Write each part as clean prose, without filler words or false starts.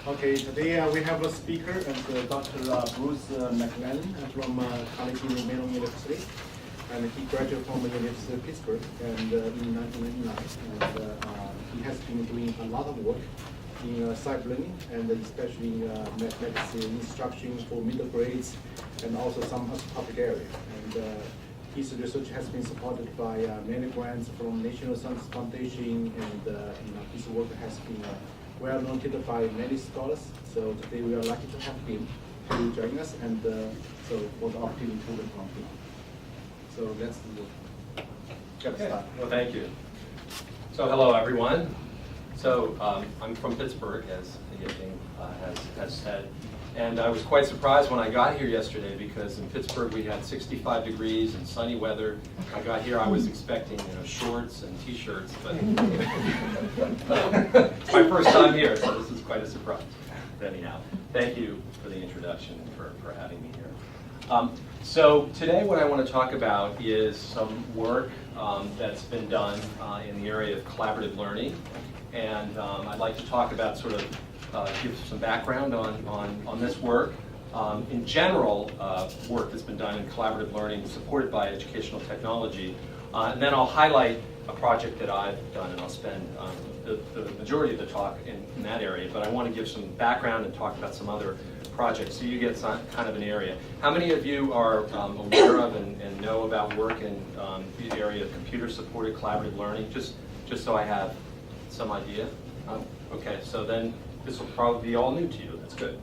Okay, today we have a speaker, and Dr. Bruce McLaren from Carnegie Mellon University, and he graduated from the University of Pittsburgh and in 1999. And he has been doing a lot of work in cyber learning, and especially in mathematics instruction for middle grades, and also some public area. And his research has been supported by many grants from National Science Foundation, and his work has been well noted by many scholars. So today we are lucky to have him to join us, and so for the opportunity to learn from him. So let's get started. Well, thank you. So hello, everyone. So I'm from Pittsburgh, as Ying has said. And I was quite surprised when I got here yesterday, because in Pittsburgh we had 65 degrees and sunny weather. I got here, I was expecting shorts and t-shirts, but it's my first time here, so this is quite a surprise. But anyhow, thank you for the introduction and for having me here. So today what I want to talk about is some work that's been done in the area of collaborative learning. And I'd like to talk about give some background on this work. In general, work that's been done in collaborative learning supported by educational technology. And then I'll highlight a project that I've done, and I'll spend the majority of the talk in that area. But I want to give some background and talk about some other projects so you get some kind of an area. How many of you are aware of and know about work in the area of computer-supported collaborative learning? Just so I have some idea. Okay, so then this will probably be all new to you. That's good.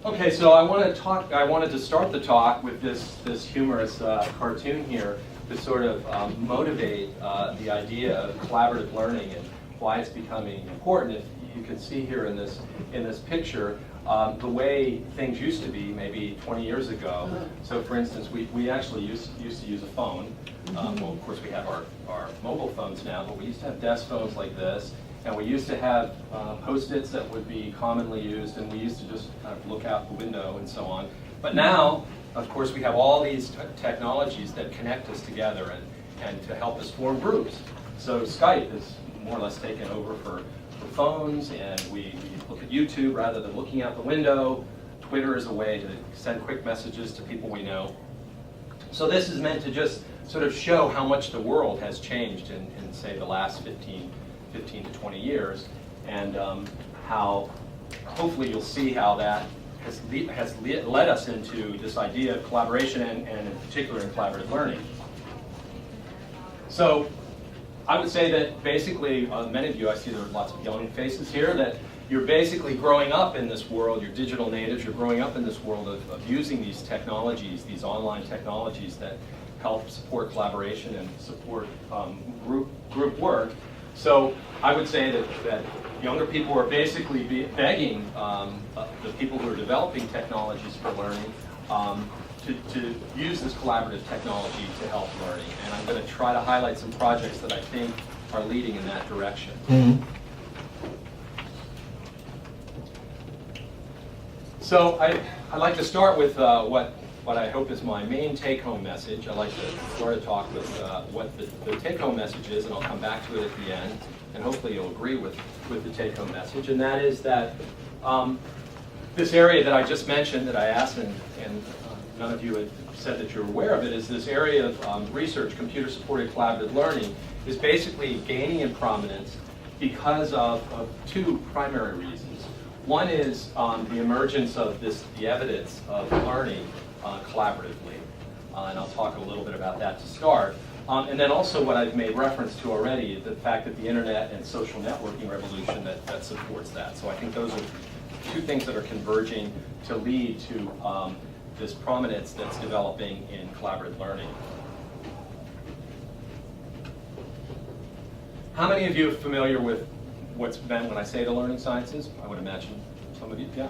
Okay, so I wanted to start the talk with this humorous cartoon here to sort of motivate the idea of collaborative learning and why it's becoming important. If you can see here in this picture, the way things used to be maybe 20 years ago. So for instance, we actually used to use a phone. Well, of course we have our mobile phones now, but we used to have desk phones like this, and we used to have Post-its that would be commonly used, and we used to just kind of look out the window and so on. But now, of course, we have all these technologies that connect us together and to help us form groups. So Skype is more or less taken over for phones, and we look at YouTube rather than looking out the window. Twitter is a way to send quick messages to people we know. So this is meant to just sort of show how much the world has changed in say, the last 15 to 20 years, and how hopefully you'll see how that has led us into this idea of collaboration and in particular in collaborative learning. So I would say that basically, many of you, I see there are lots of young faces here, that you're basically growing up in this world, you're digital natives, you're growing up in this world of using these technologies, these online technologies that help support collaboration and support group work. So I would say that younger people are basically begging the people who are developing technologies for learning to use this collaborative technology to help learning. And I'm going to try to highlight some projects that I think are leading in that direction. Mm-hmm. So I'd like to start with what I hope is my main take-home message. I'd like to start a talk with what the take-home message is, and I'll come back to it at the end, and hopefully you'll agree with the take-home message. And that is that this area that I just mentioned, that I asked, and none of you had said that you're aware of it, is this area of research, computer-supported collaborative learning, is basically gaining in prominence because of two primary reasons. One is the emergence of the evidence of learning collaboratively, and I'll talk a little bit about that to start. And then also what I've made reference to already, the fact that the internet and social networking revolution that supports that. So I think those are two things that are converging to lead to this prominence that's developing in collaborative learning. How many of you are familiar with what's meant when I say the learning sciences? I would imagine some of you, yeah?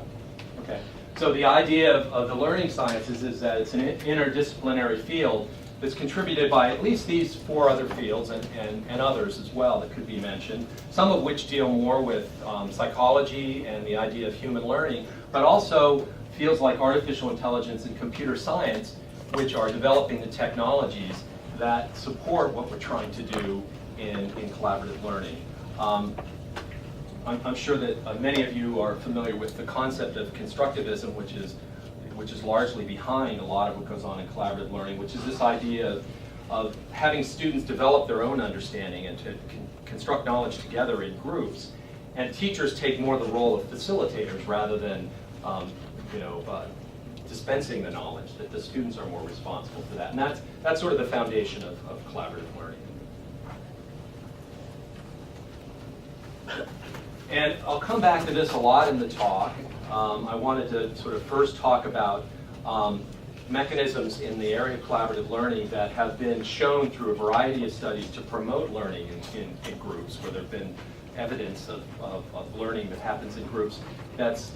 Okay. So the idea of the learning sciences is that it's an interdisciplinary field that's contributed by at least these four other fields and others as well that could be mentioned, some of which deal more with psychology and the idea of human learning, but also fields like artificial intelligence and computer science, which are developing the technologies that support what we're trying to do in collaborative learning. I'm sure that many of you are familiar with the concept of constructivism, which is largely behind a lot of what goes on in collaborative learning, which is this idea of having students develop their own understanding and to construct knowledge together in groups. And teachers take more the role of facilitators rather than dispensing the knowledge, that the students are more responsible for that. And that's sort of the foundation of collaborative learning. And I'll come back to this a lot in the talk. I wanted to sort of first talk about mechanisms in the area of collaborative learning that have been shown through a variety of studies to promote learning in groups, where there have been evidence of learning that happens in groups that's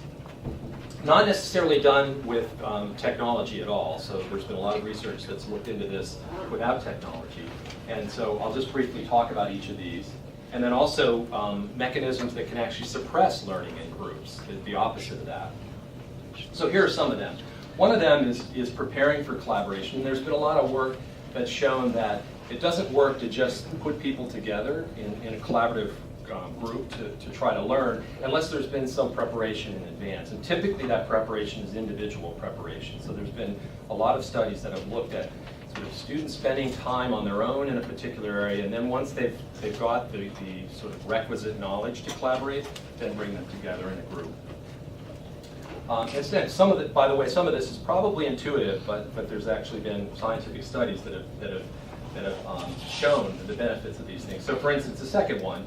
not necessarily done with technology at all. So there's been a lot of research that's looked into this without technology. And so I'll just briefly talk about each of these. And then also mechanisms that can actually suppress learning in groups, the opposite of that. So here are some of them. One of them is preparing for collaboration. And there's been a lot of work that's shown that it doesn't work to just put people together in a collaborative group to try to learn unless there's been some preparation in advance. And typically that preparation is individual preparation. So there's been a lot of studies that have looked at sort of students spending time on their own in a particular area, and then once they've got the sort of requisite knowledge to collaborate, then bring them together in a group. Instead, by the way, some of this is probably intuitive, but there's actually been scientific studies that have shown the benefits of these things. So, for instance, the second one,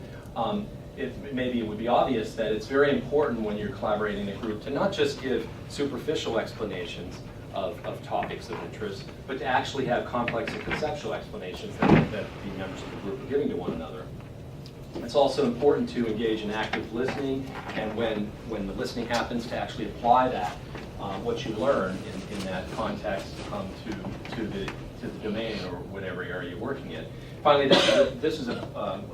maybe it would be obvious that it's very important when you're collaborating in a group to not just give superficial explanations of topics of interest, but to actually have complex and conceptual explanations that the members of the group are giving to one another. It's also important to engage in active listening, and when the listening happens, to actually apply that, what you learn in that context, to the domain or whatever area you're working in. Finally, this is a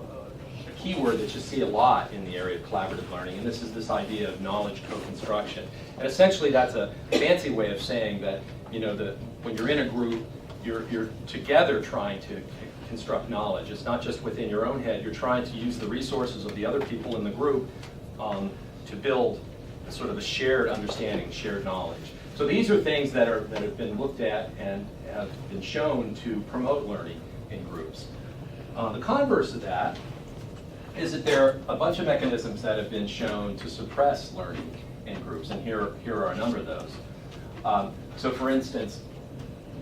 keyword that you see a lot in the area of collaborative learning, and this is this idea of knowledge co-construction. And essentially that's a fancy way of saying that, when you're in a group, you're together trying to construct knowledge. It's not just within your own head. You're trying to use the resources of the other people in the group to build sort of a shared understanding, shared knowledge. So these are things that have been looked at and have been shown to promote learning in groups. The converse of that is that there are a bunch of mechanisms that have been shown to suppress learning in groups, and here are a number of those. So for instance,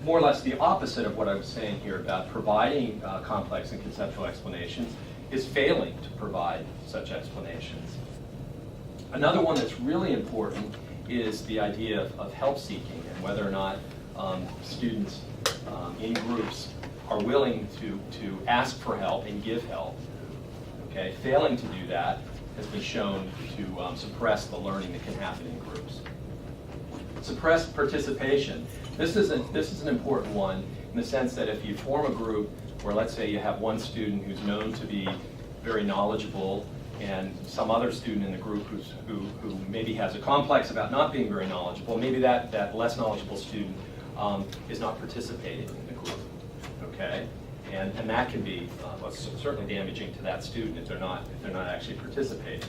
more or less the opposite of what I was saying here about providing complex and conceptual explanations is failing to provide such explanations. Another one that's really important is the idea of help seeking, and whether or not students in groups are willing to ask for help and give help. Okay, failing to do that has been shown to suppress the learning that can happen in groups. Suppress participation. This is an important one in the sense that if you form a group where, let's say, you have one student who's known to be very knowledgeable and some other student in the group who maybe has a complex about not being very knowledgeable, maybe that less knowledgeable student is not participating in the group. Okay? And that can be certainly damaging to that student if they're not actually participating.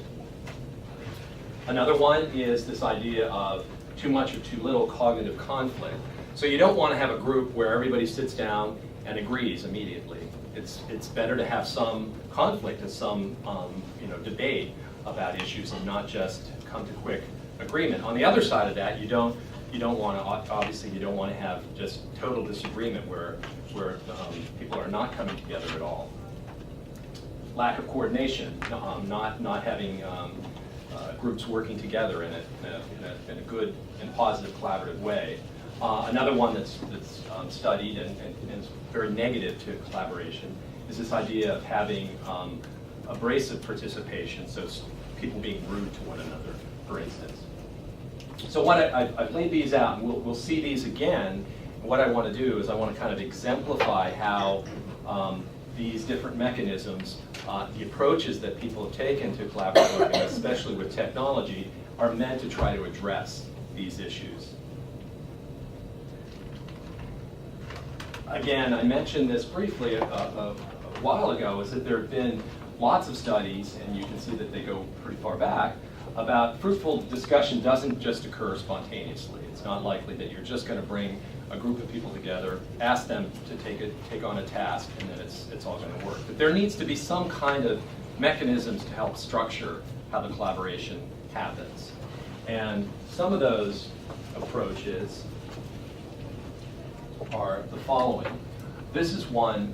Another one is this idea of too much or too little cognitive conflict. So you don't want to have a group where everybody sits down and agrees immediately. It's better to have some conflict and some debate about issues and not just come to quick agreement. On the other side of that, you don't want to, obviously you don't want to have just total disagreement where people are not coming together at all. Lack of coordination, not having groups working together in a good and positive collaborative way. Another one that's studied and is very negative to collaboration is this idea of having abrasive participation, so people being rude to one another, for instance. So I've laid these out, and we'll see these again. What I want to do is I want to kind of exemplify how these different mechanisms, the approaches that people have taken to collaborative learning, especially with technology, are meant to try to address these issues. Again, I mentioned this briefly a while ago, is that there have been lots of studies, and you can see that they go pretty far back, about fruitful discussion doesn't just occur spontaneously. It's not likely that you're just going to bring a group of people together, ask them to take on a task, and then it's all going to work. But there needs to be some kind of mechanisms to help structure how the collaboration happens. And some of those approaches are the following. This is one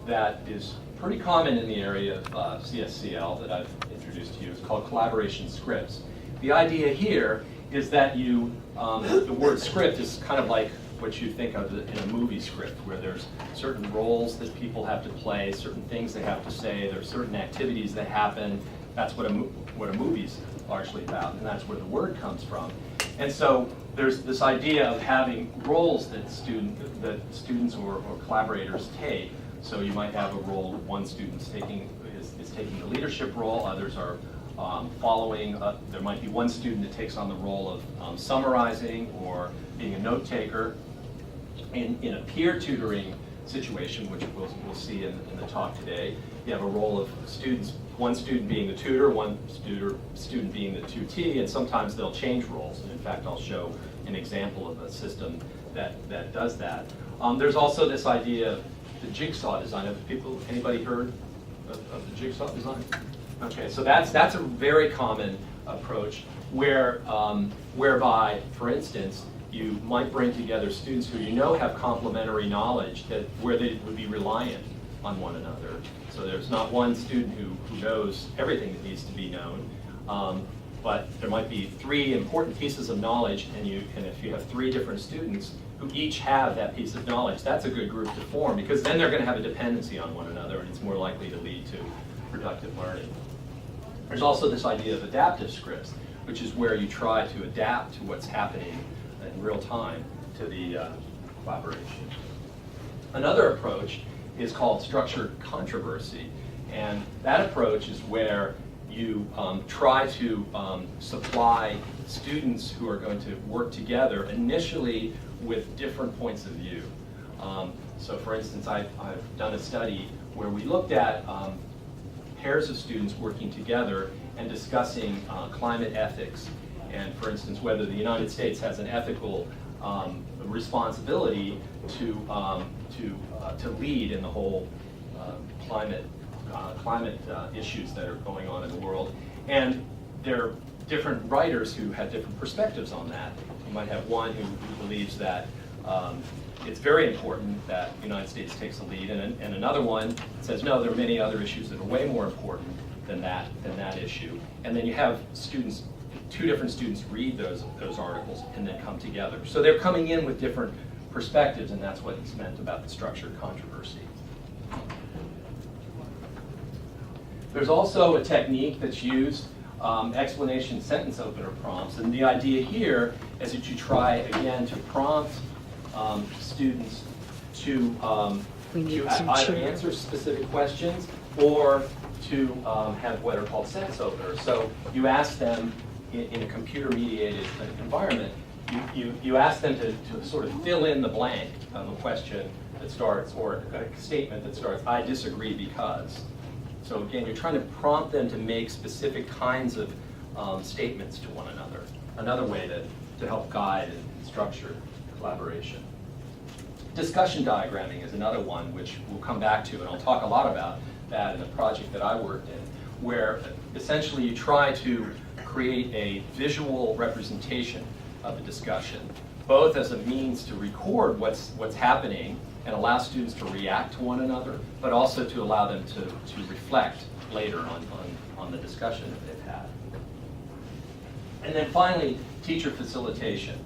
that is pretty common in the area of CSCL that I've introduced to you. It's called collaboration scripts. The idea here is that the word script is kind of like what you think of in a movie script, where there's certain roles that people have to play, certain things they have to say, there's certain activities that happen. That's what a movie's largely about, and that's where the word comes from. And so there's this idea of having roles that students or collaborators take. So you might have a role one student's taking is taking the leadership role, others are following. There might be one student that takes on the role of summarizing or being a note taker. In a peer tutoring situation, which we'll see in the talk today, you have a role of students, one student being the tutor, one student being the tutee, and sometimes they'll change roles. And in fact, I'll show an example of a system that does that. There's also this idea of the jigsaw design. Have anybody heard of the jigsaw design? Okay, so that's a very common approach whereby, for instance, you might bring together students who have complementary knowledge where they would be reliant on one another. So there's not one student who knows everything that needs to be known, but there might be 3 important pieces of knowledge, and if you have 3 different students who each have that piece of knowledge, that's a good group to form, because then they're going to have a dependency on one another, and it's more likely to lead to productive learning. There's also this idea of adaptive scripts, which is where you try to adapt to what's happening in real time to the collaboration. Another approach is called structured controversy, and that approach is where you try to supply students who are going to work together initially with different points of view. So for instance, I've done a study where we looked at pairs of students working together and discussing climate ethics, and for instance, whether the United States has an ethical responsibility to lead in the whole climate issues that are going on in the world. And there are different writers who had different perspectives on that. You might have one who believes that it's very important that the United States takes the lead, and another one says, no, there are many other issues that are way more important than that issue. And then you have students, 2 different students read those articles and then come together. So they're coming in with different perspectives, and that's what it's meant about the structured controversy. There's also a technique that's used, explanation sentence opener prompts, and the idea here is that you try again to prompt students to either answer specific questions or to have what are called sentence openers. So you ask them in a computer-mediated environment, you ask them to sort of fill in the blank of a question that starts, or a statement that starts, I disagree because. So again, you're trying to prompt them to make specific kinds of statements to one another. Another way to help guide and structure collaboration. Discussion diagramming is another one which we'll come back to, and I'll talk a lot about that in a project that I worked in, where essentially you try to create a visual representation of a discussion, both as a means to record what's happening and allow students to react to one another, but also to allow them to reflect later on the discussion that they've had. And then finally, teacher facilitation.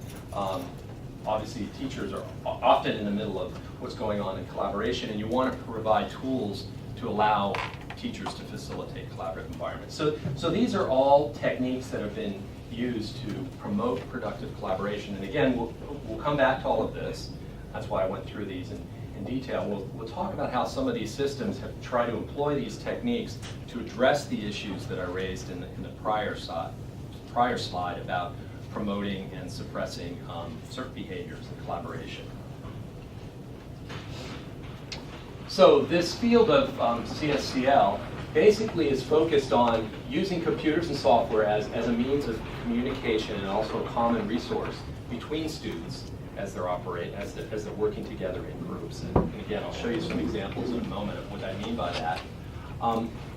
Obviously, teachers are often in the middle of what's going on in collaboration, and you want to provide tools to allow teachers to facilitate collaborative environments. So these are all techniques that have been used to promote productive collaboration. And again, we'll come back to all of this. That's why I went through these in detail. We'll talk about how some of these systems have tried to employ these techniques to address the issues that I raised in the prior slide about promoting and suppressing certain behaviors in collaboration. So this field of CSCL basically is focused on using computers and software as a means of communication and also a common resource between students as they're working together in groups. And again, I'll show you some examples in a moment of what I mean by that.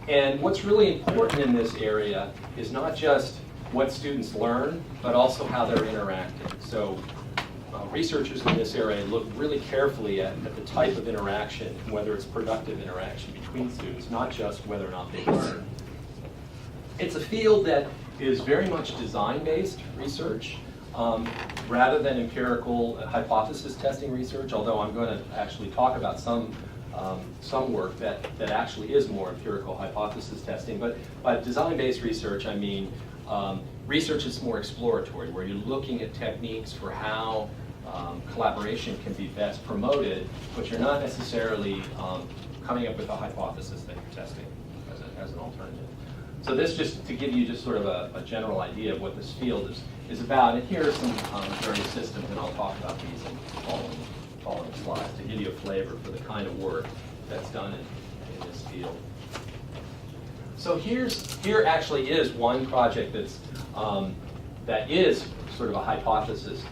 And what's really important in this area is not just what students learn, but also how they're interacting. So researchers in this area look really carefully at the type of interaction, whether it's productive interaction between students, not just whether or not they learn. It's a field that is very much design-based research rather than empirical hypothesis testing research, although I'm going to actually talk about some work that actually is more empirical hypothesis testing. But by design-based research, I mean research is more exploratory, where you're looking at techniques for how collaboration can be best promoted, but you're not necessarily coming up with a hypothesis that you're testing as an alternative. So this just to give you just sort of a general idea of what this field is about. And here are some various systems, and I'll talk about these in following slides to give you a flavor for the kind of work that's done in this field. So here actually is one project that is sort of a hypothesis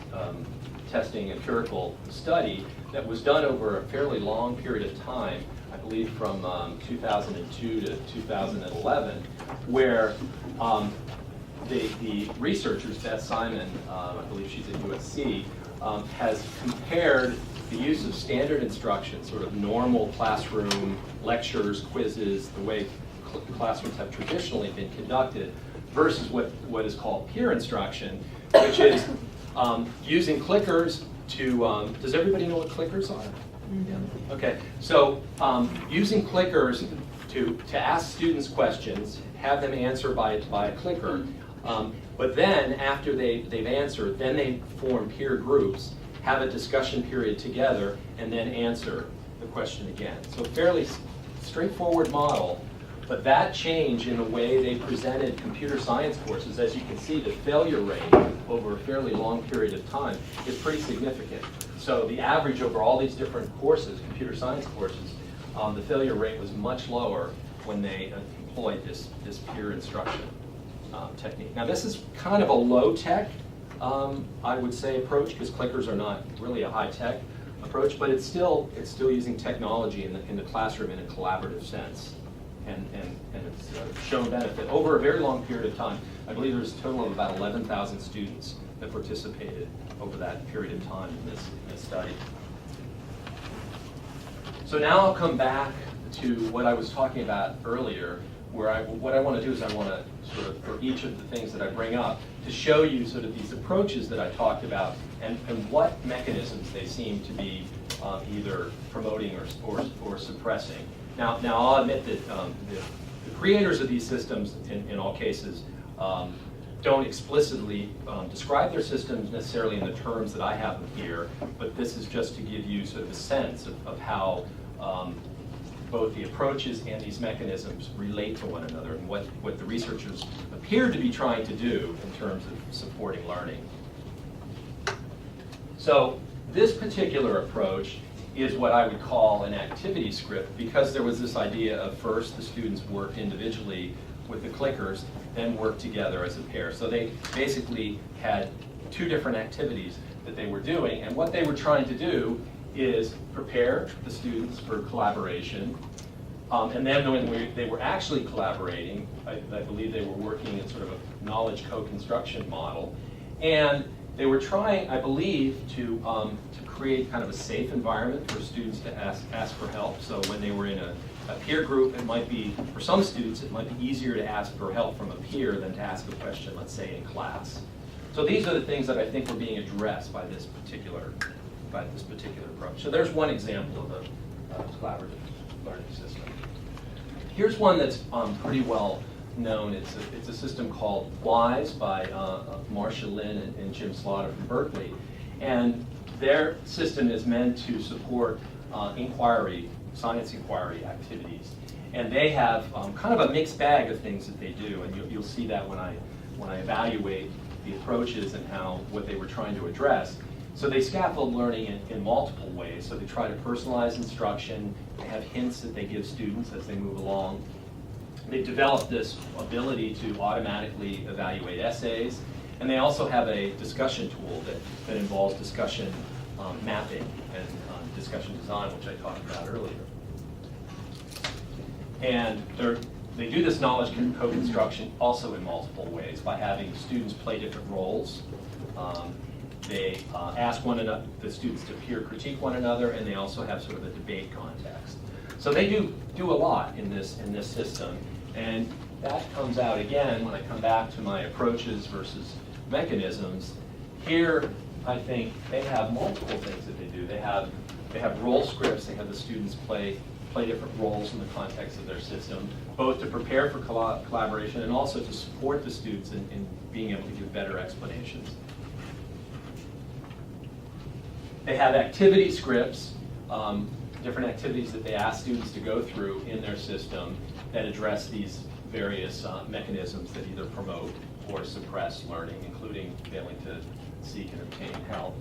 testing empirical study that was done over a fairly long period of time, I believe from 2002 to 2011, where the researchers, Beth Simon, I believe she's at USC, has compared the use of standard instruction, sort of normal classroom lectures, quizzes, the way classrooms have traditionally been conducted, versus what is called peer instruction, which is using clickers to, does everybody know what clickers are? Yeah. Okay, so using clickers to ask students questions, have them answer by a clicker, but then after they've answered, then they form peer groups, have a discussion period together, and then answer the question again. So fairly straightforward model, but that change in the way they presented computer science courses, as you can see, the failure rate over a fairly long period of time is pretty significant. So the average over all these different courses, computer science courses, the failure rate was much lower when they employed this peer instruction technique. Now this is kind of a low-tech, I would say, approach, because clickers are not really a high-tech approach, but it's still using technology in the classroom in a collaborative sense. And it's shown benefit over a very long period of time. I believe there's a total of about 11,000 students that participated over that period of time in this study. So now I'll come back to what I was talking about earlier, where what I want to do is I want to sort of, for each of the things that I bring up, to show you sort of these approaches that I talked about and what mechanisms they seem to be either promoting or suppressing. Now I'll admit that the creators of these systems, in all cases, don't explicitly describe their systems necessarily in the terms that I have them here, but this is just to give you sort of a sense of how both the approaches and these mechanisms relate to one another and what the researchers appear to be trying to do in terms of supporting learning. So this particular approach is what I would call an activity script, because there was this idea of first the students worked individually with the clickers, then worked together as a pair. So they basically had two different activities that they were doing, and what they were trying to do is prepare the students for collaboration, and then when they were actually collaborating, I believe they were working in sort of a knowledge co-construction model, and they were trying, I believe, to create kind of a safe environment for students to ask for help. So when they were in a peer group, it might be, for some students, it might be easier to ask for help from a peer than to ask a question, let's say, in class. So these are the things that I think were being addressed by this particular approach. So there's one example of a collaborative learning system. Here's one that's pretty well known. It's a system called WISE by Marcia Lin and Jim Slaughter from Berkeley. And their system is meant to support science inquiry activities. And they have kind of a mixed bag of things that they do, and you'll see that when I evaluate the approaches and what they were trying to address. So they scaffold learning in multiple ways. So they try to personalize instruction, they have hints that they give students as they move along. They've developed this ability to automatically evaluate essays, and they also have a discussion tool that involves discussion mapping and discussion design, which I talked about earlier. And they do this knowledge co-construction also in multiple ways by having students play different roles. They ask the students to peer critique one another, and they also have sort of a debate context. So they do a lot in this system, and that comes out again when I come back to my approaches versus mechanisms. Here, I think they have multiple things that they do. They have role scripts. They have the students play different roles in the context of their system, both to prepare for collaboration and also to support the students in being able to give better explanations. They have activity scripts, different activities that they ask students to go through in their system that address these various mechanisms that either promote or suppress learning, including failing to seek and obtain help.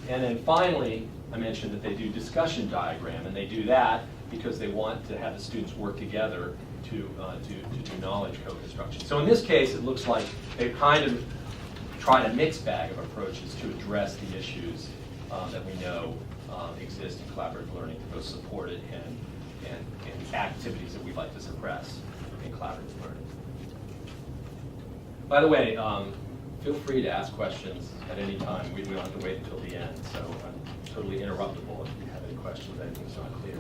And then finally, I mentioned that they do discussion diagram, and they do that because they want to have the students work together to do knowledge co-construction. So in this case, it looks like they've kind of tried a mixed bag of approaches to address the issues that we know exist in collaborative learning, both supported and activities that we'd like to suppress in collaborative learning. By the way, feel free to ask questions at any time. We don't have to wait until the end, so I'm totally interruptible if you have any questions, anything's not clear.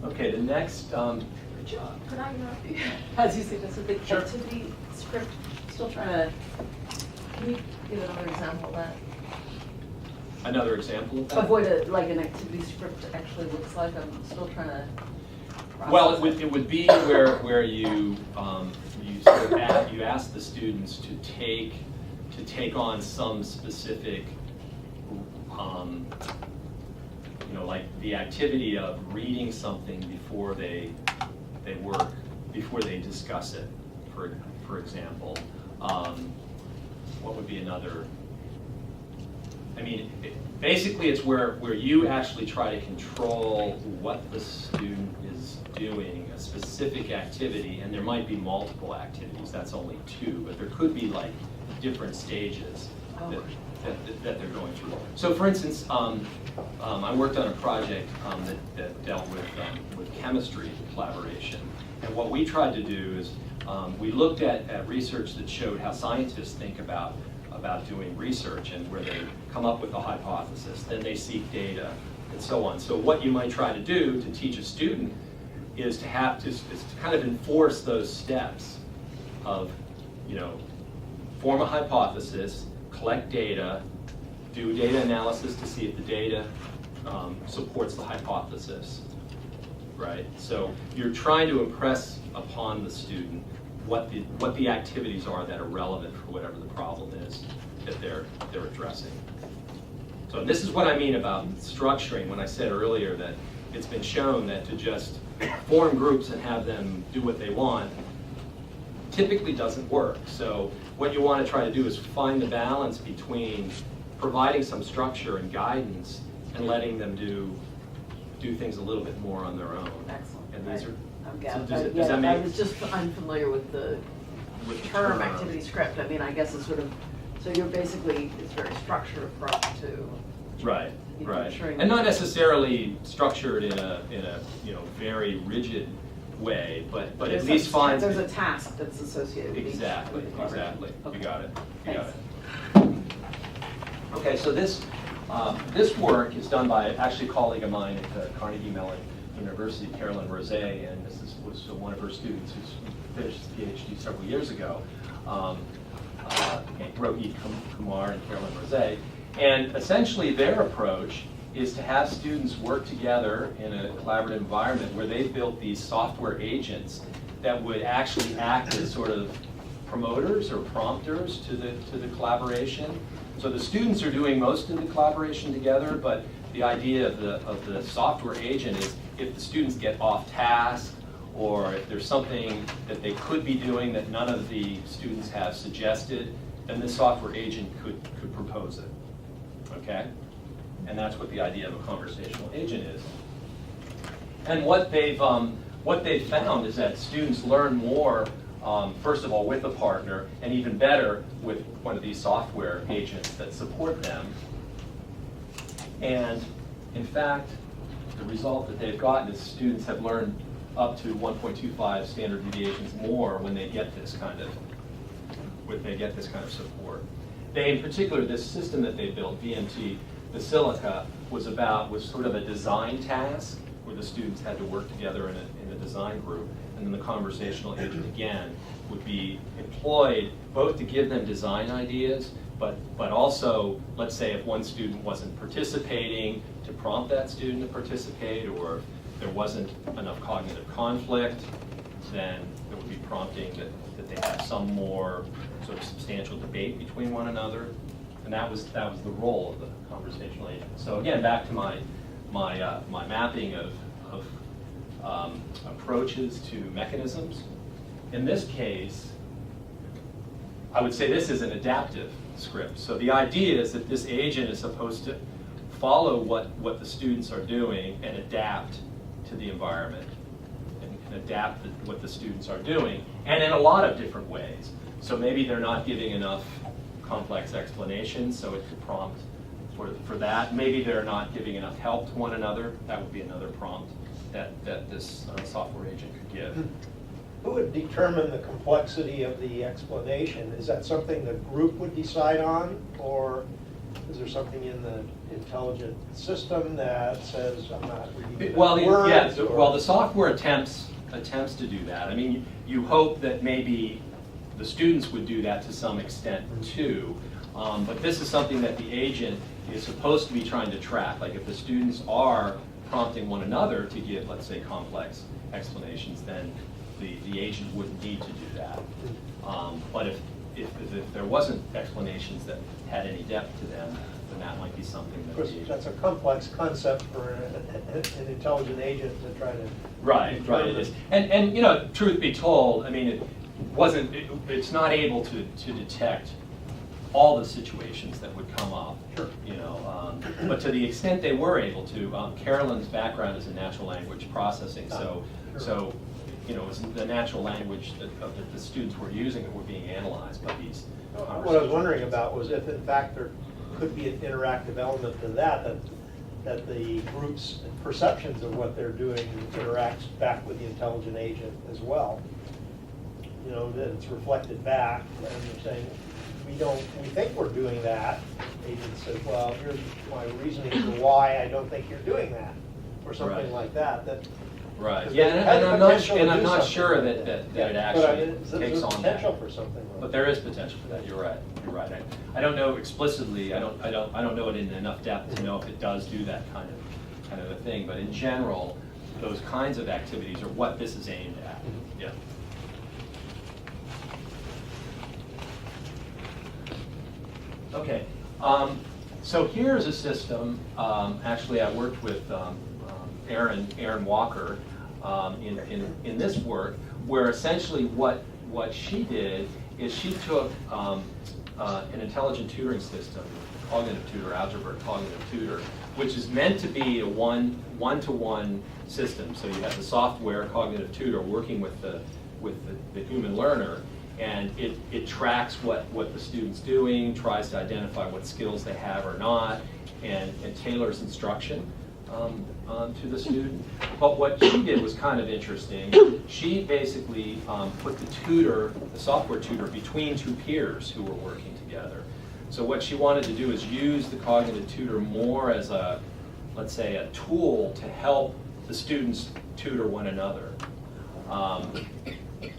Okay, the next. Could I interrupt you? As you say, that's a big activity script. Still trying to. Can you give another example of that? Another example of that? Of what like an activity script actually looks like. I'm still trying to. Well, it would be where you sort of you ask the students to take on some specific like the activity of reading something before they work, before they discuss it, for example. What would be another? I mean, basically it's where you actually try to control what the student is doing, a specific activity, and there might be multiple activities, that's only two, but there could be like different stages that they're going through. So for instance, I worked on a project that dealt with chemistry collaboration, and what we tried to do is we looked at research that showed how scientists think about doing research, and where they come up with a hypothesis, then they seek data, and so on. So what you might try to do to teach a student is to kind of enforce those steps of, form a hypothesis, collect data, do data analysis to see if the data supports the hypothesis, right? So you're trying to impress upon the student what the activities are that are relevant for whatever the problem is that they're addressing. So this is what I mean about structuring when I said earlier that it's been shown that to just form groups and have them do what they want typically doesn't work. So what you want to try to do is find the balance between providing some structure and guidance and letting them do things a little bit more on their own. Excellent. And these are. Does that make? I was just unfamiliar with the term activity script. I mean, I guess it's sort of, so you're basically, it's very structured approach to. Right, right. And not necessarily structured in a very rigid way, but at least finds. There's a task that's associated with exactly. Okay. You got it. Thanks. Okay, so this work is done by actually a colleague of mine at Carnegie Mellon University, Carolyn Rose, and this was one of her students who's finished his PhD several years ago, Rohit Kumar and Carolyn Rose. And essentially their approach is to have students work together in a collaborative environment where they've built these software agents that would actually act as sort of promoters or prompters to the collaboration. So the students are doing most of the collaboration together, but the idea of the software agent is if the students get off task, or if there's something that they could be doing that none of the students have suggested, then the software agent could propose it. Okay? And that's what the idea of a conversational agent is. And what they've found is that students learn more, first of all, with a partner, and even better with one of these software agents that support them. And in fact, the result that they've gotten is students have learned up to 1.25 standard deviations more when they get this kind of support. They, in particular, this system that they built, VMT Basilica, was sort of a design task where the students had to work together in a design group, and then the conversational agent again would be employed both to give them design ideas, but also, let's say if one student wasn't participating, to prompt that student to participate, or if there wasn't enough cognitive conflict, then there would be prompting that they have some more sort of substantial debate between one another, and that was the role of the conversational agent. So again, back to my mapping of approaches to mechanisms. In this case, I would say this is an adaptive script. So the idea is that this agent is supposed to follow what the students are doing and adapt to the environment and adapt what the students are doing, and in a lot of different ways. So maybe they're not giving enough complex explanations, so it could prompt for that. Maybe they're not giving enough help to one another. That would be another prompt that this software agent could give. Who would determine the complexity of the explanation? Is that something the group would decide on, or is there something in the intelligent system that says I'm not reading Well, words? yeah. Well, the software attempts to do that. I mean, you hope that maybe the students would do that to some extent too, but this is something that the agent is supposed to be trying to track. Like if the students are prompting one another to give, let's say, complex explanations, then the agent wouldn't need to do that. But if there wasn't explanations that had any depth to them, then that might be something that Of course, that's a complex concept for an intelligent agent to try to Right, it is. And you know, truth be told, I mean, it's not able to detect all the situations that would come up. Sure. You know, but to the extent they were able to, Carolyn's background is in natural language processing, so you know, it was the natural language that the students were using that were being analyzed by these. What I was wondering about was if, in fact, there could be an interactive element to that the group's perceptions of what they're doing interacts back with the intelligent agent as well. You know, that it's reflected back, and they're saying, we think we're doing that. Agent says, well, here's my reasoning for why I don't think you're doing that, or something Right. like that. Right. Yeah, and I'm not sure that it actually takes on that. Potential for something. But there is potential for that. You're right. I don't know explicitly. I don't know it in enough depth to know if it does do that kind of a thing. But in general, those kinds of activities are what this is aimed at. Yeah. Okay. So here's a system. Actually, I worked with Erin Walker in this work, where essentially what she did is she took an intelligent tutoring system, cognitive tutor, algebra cognitive tutor, which is meant to be a one-to-one system. So you have the software cognitive tutor working with the human learner, and it tracks what the student's doing, tries to identify what skills they have or not, and tailors instruction to the student. But what she did was kind of interesting. She basically put the software tutor, between two peers who were working together. So what she wanted to do is use the cognitive tutor more as let's say, a tool to help the students tutor one another.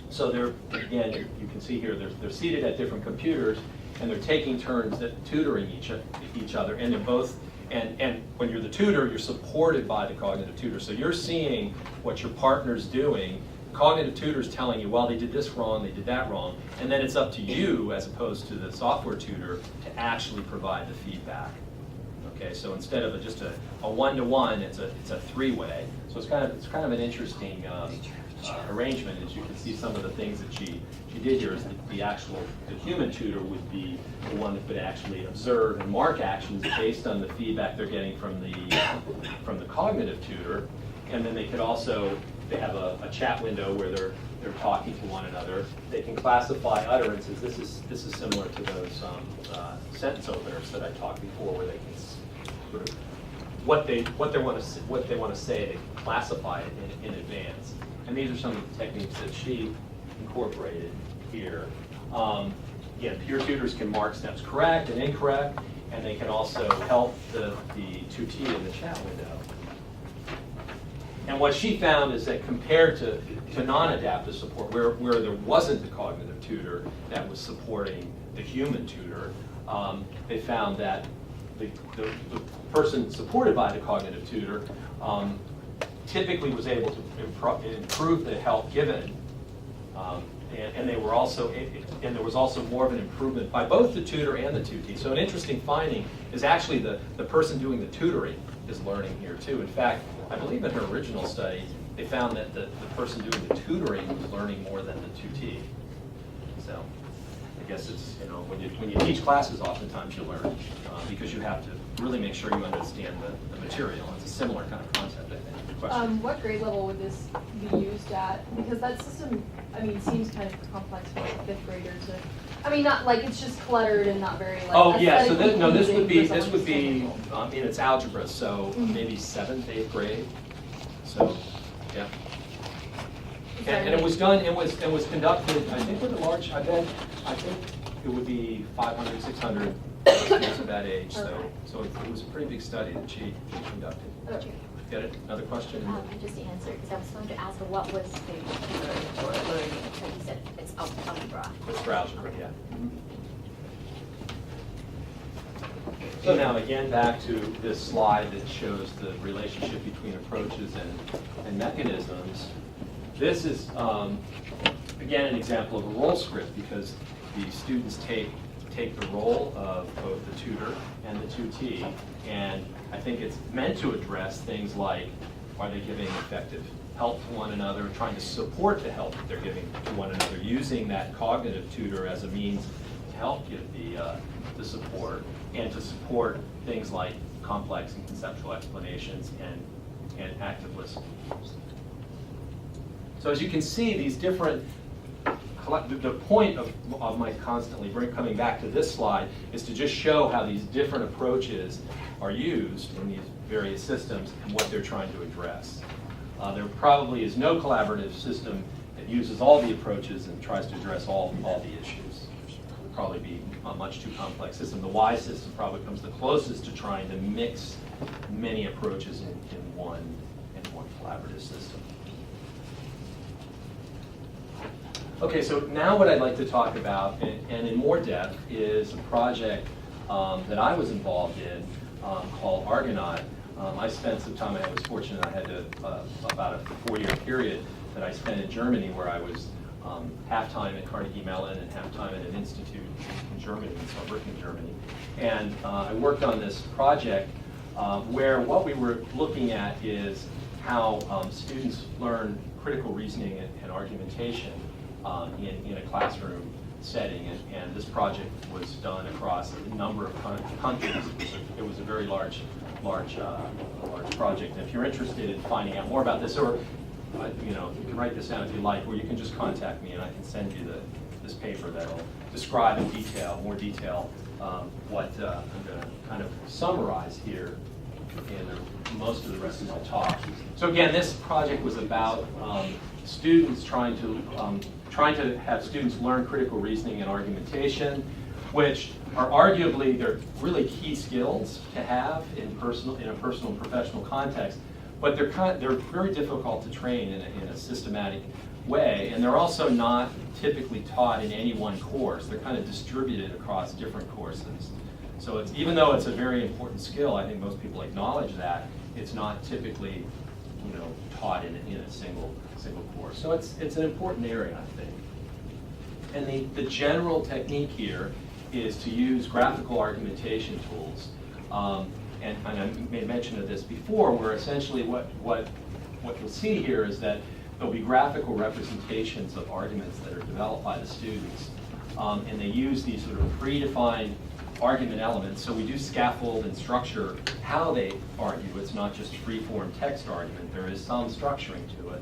So they're, again, you can see here, they're seated at different computers, and they're taking turns at tutoring each other, and they're both, and when you're the tutor, you're supported by the cognitive tutor. So you're seeing what your partner's doing. Cognitive tutor's telling you, well, they did this wrong, they did that wrong, and then it's up to you, as opposed to the software tutor, to actually provide the feedback. Okay, so instead of just a one-to-one, it's a three-way. So it's kind of an interesting arrangement. As you can see, some of the things that she did here is the human tutor would be the one that would actually observe and mark actions based on the feedback they're getting from the cognitive tutor, and then they could also, they have a chat window where they're talking to one another. They can classify utterances. This is similar to those sentence openers that I talked before, where they can sort of what they want to say, they can classify it in advance. And these are some of the techniques that she incorporated here. Again, peer tutors can mark steps correct and incorrect, and they can also help the tutee in the chat window. And what she found is that compared to non-adaptive support, where there wasn't the cognitive tutor that was supporting the human tutor, they found that the person supported by the cognitive tutor typically was able to improve the help given, and there was also more of an improvement by both the tutor and the tutee. So an interesting finding is actually the person doing the tutoring is learning here too. In fact, I believe in her original study, they found that the person doing the tutoring was learning more than the tutee. So I guess it's, when you teach classes, oftentimes you learn because you have to really make sure you understand the material. It's a similar kind of concept, I think. Question? What grade level would this be used at? Because that system, seems kind of complex for like a fifth grader to. Not like it's just cluttered and not very like. Oh yeah, so this would be level. It's algebra, so maybe 7th, 8th grade. So yeah. And it was done. It was conducted. I think with a large. I think it would be 500, 600 students of that age. So it was a pretty big study that she conducted. Okay. Get it? Another question? Just to answer, because I was going to ask what was the learning, so you said it's algebra. It's for algebra, yeah. So now again, back to this slide that shows the relationship between approaches and mechanisms. This is, again, an example of a role script because the students take the role of both the tutor and the tutee, and I think it's meant to address things like, are they giving effective help to one another, trying to support the help that they're giving to one another, using that cognitive tutor as a means to help give the support, and to support things like complex and conceptual explanations and active listening. So as you can see, these different, the point of my constantly coming back to this slide is to just show how these different approaches are used in these various systems and what they're trying to address. There probably is no collaborative system that uses all the approaches and tries to address all the issues. It would probably be a much too complex system. The Y system probably comes the closest to trying to mix many approaches in one collaborative system. Okay, so now what I'd like to talk about, and in more depth, is a project that I was involved in called Argonaut. I spent some time, I was fortunate, I had about a 4-year period that I spent in Germany where I was half-time at Carnegie Mellon and half-time at an institute in Germany, in Saarbrücken, Germany. And I worked on this project where what we were looking at is how students learn critical reasoning and argumentation in a classroom setting, and this project was done across a number of countries. It was a very large project. And if you're interested in finding out more about this, or you can write this down if you like, or you can just contact me and I can send you this paper that'll describe in more detail what I'm going to kind of summarize here in most of the rest of my talk. So again, this project was about students trying to have students learn critical reasoning and argumentation, which are arguably, they're really key skills to have in a personal and professional context, but they're very difficult to train in a systematic way, and they're also not typically taught in any one course. They're kind of distributed across different courses. So even though it's a very important skill, I think most people acknowledge that, it's not typically taught in a single course. So it's an important area, I think. And the general technique here is to use graphical argumentation tools. and I made mention of this before, where essentially what you'll see here is that there'll be graphical representations of arguments that are developed by the students. And they use these sort of predefined argument elements. So we do scaffold and structure how they argue. It's not just free-form text argument. There is some structuring to it.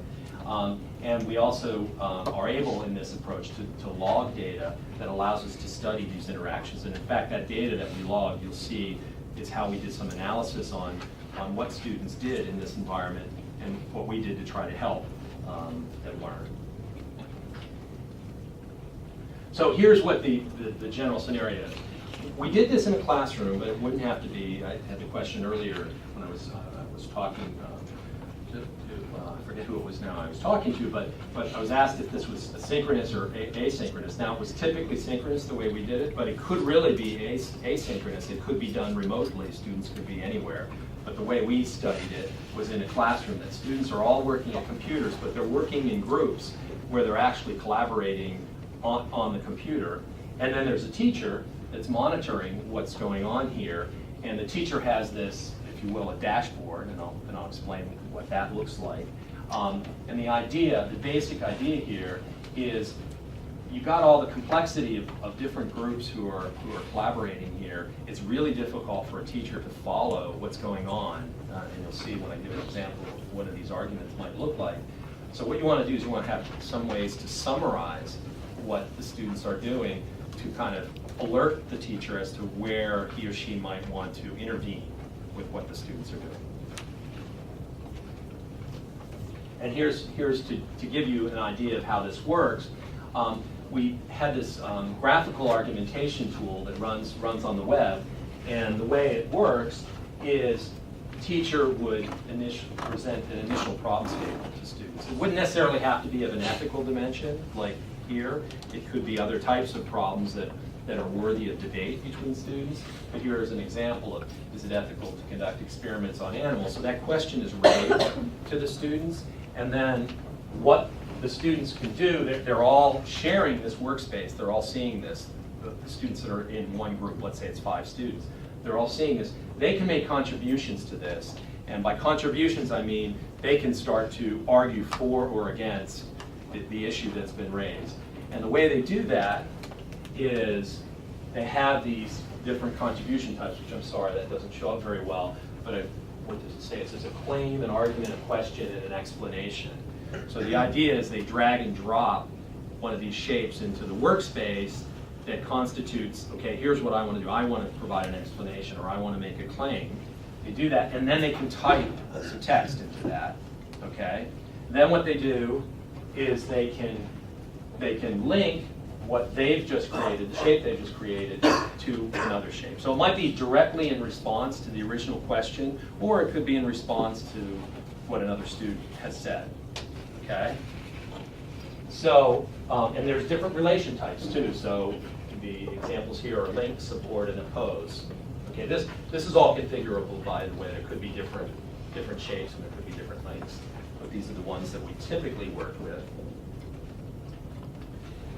And we also are able in this approach to log data that allows us to study these interactions. And in fact, that data that we log, you'll see, is how we did some analysis on what students did in this environment and what we did to try to help them learn. So here's what the general scenario is. We did this in a classroom, but it wouldn't have to be. I had the question earlier when I was talking to I forget who it was now I was talking to, but I was asked if this was synchronous or asynchronous. Now, it was typically synchronous the way we did it, but it could really be asynchronous. It could be done remotely. Students could be anywhere. But the way we studied it was in a classroom that students are all working on computers, but they're working in groups where they're actually collaborating on the computer. And then there's a teacher that's monitoring what's going on here, and the teacher has this, if you will, a dashboard, and I'll explain what that looks like. And the basic idea here is you've got all the complexity of different groups who are collaborating here. It's really difficult for a teacher to follow what's going on, and you'll see when I give an example of what these arguments might look like. So what you want to do is you want to have some ways to summarize what the students are doing to kind of alert the teacher as to where he or she might want to intervene with what the students are doing. And here's to give you an idea of how this works. We had this graphical argumentation tool that runs on the web, and the way it works is the teacher would present an initial problem statement to students. It wouldn't necessarily have to be of an ethical dimension, like here. It could be other types of problems that are worthy of debate between students. But here is an example of, is it ethical to conduct experiments on animals? So that question is raised to the students, and then what the students can do, they're all sharing this workspace. They're all seeing this. The students that are in one group, let's say it's 5 students, they're all seeing this. They can make contributions to this. And by contributions, I mean they can start to argue for or against the issue that's been raised. And the way they do that is they have these different contribution types, which I'm sorry, that doesn't show up very well, but what does it say? It says a claim, an argument, a question, and an explanation. So the idea is they drag and drop one of these shapes into the workspace that constitutes, okay, here's what I want to do. I want to provide an explanation, or I want to make a claim. They do that, and then they can type some text into that, okay? Then what they do is they can link what they've just created, the shape they've just created, to another shape. So it might be directly in response to the original question, or it could be in response to what another student has said, okay? So, and there's different relation types too. So the examples here are link, support, and oppose. Okay, this is all configurable, by the way. There could be different shapes and there could be different lengths, but these are the ones that we typically work with.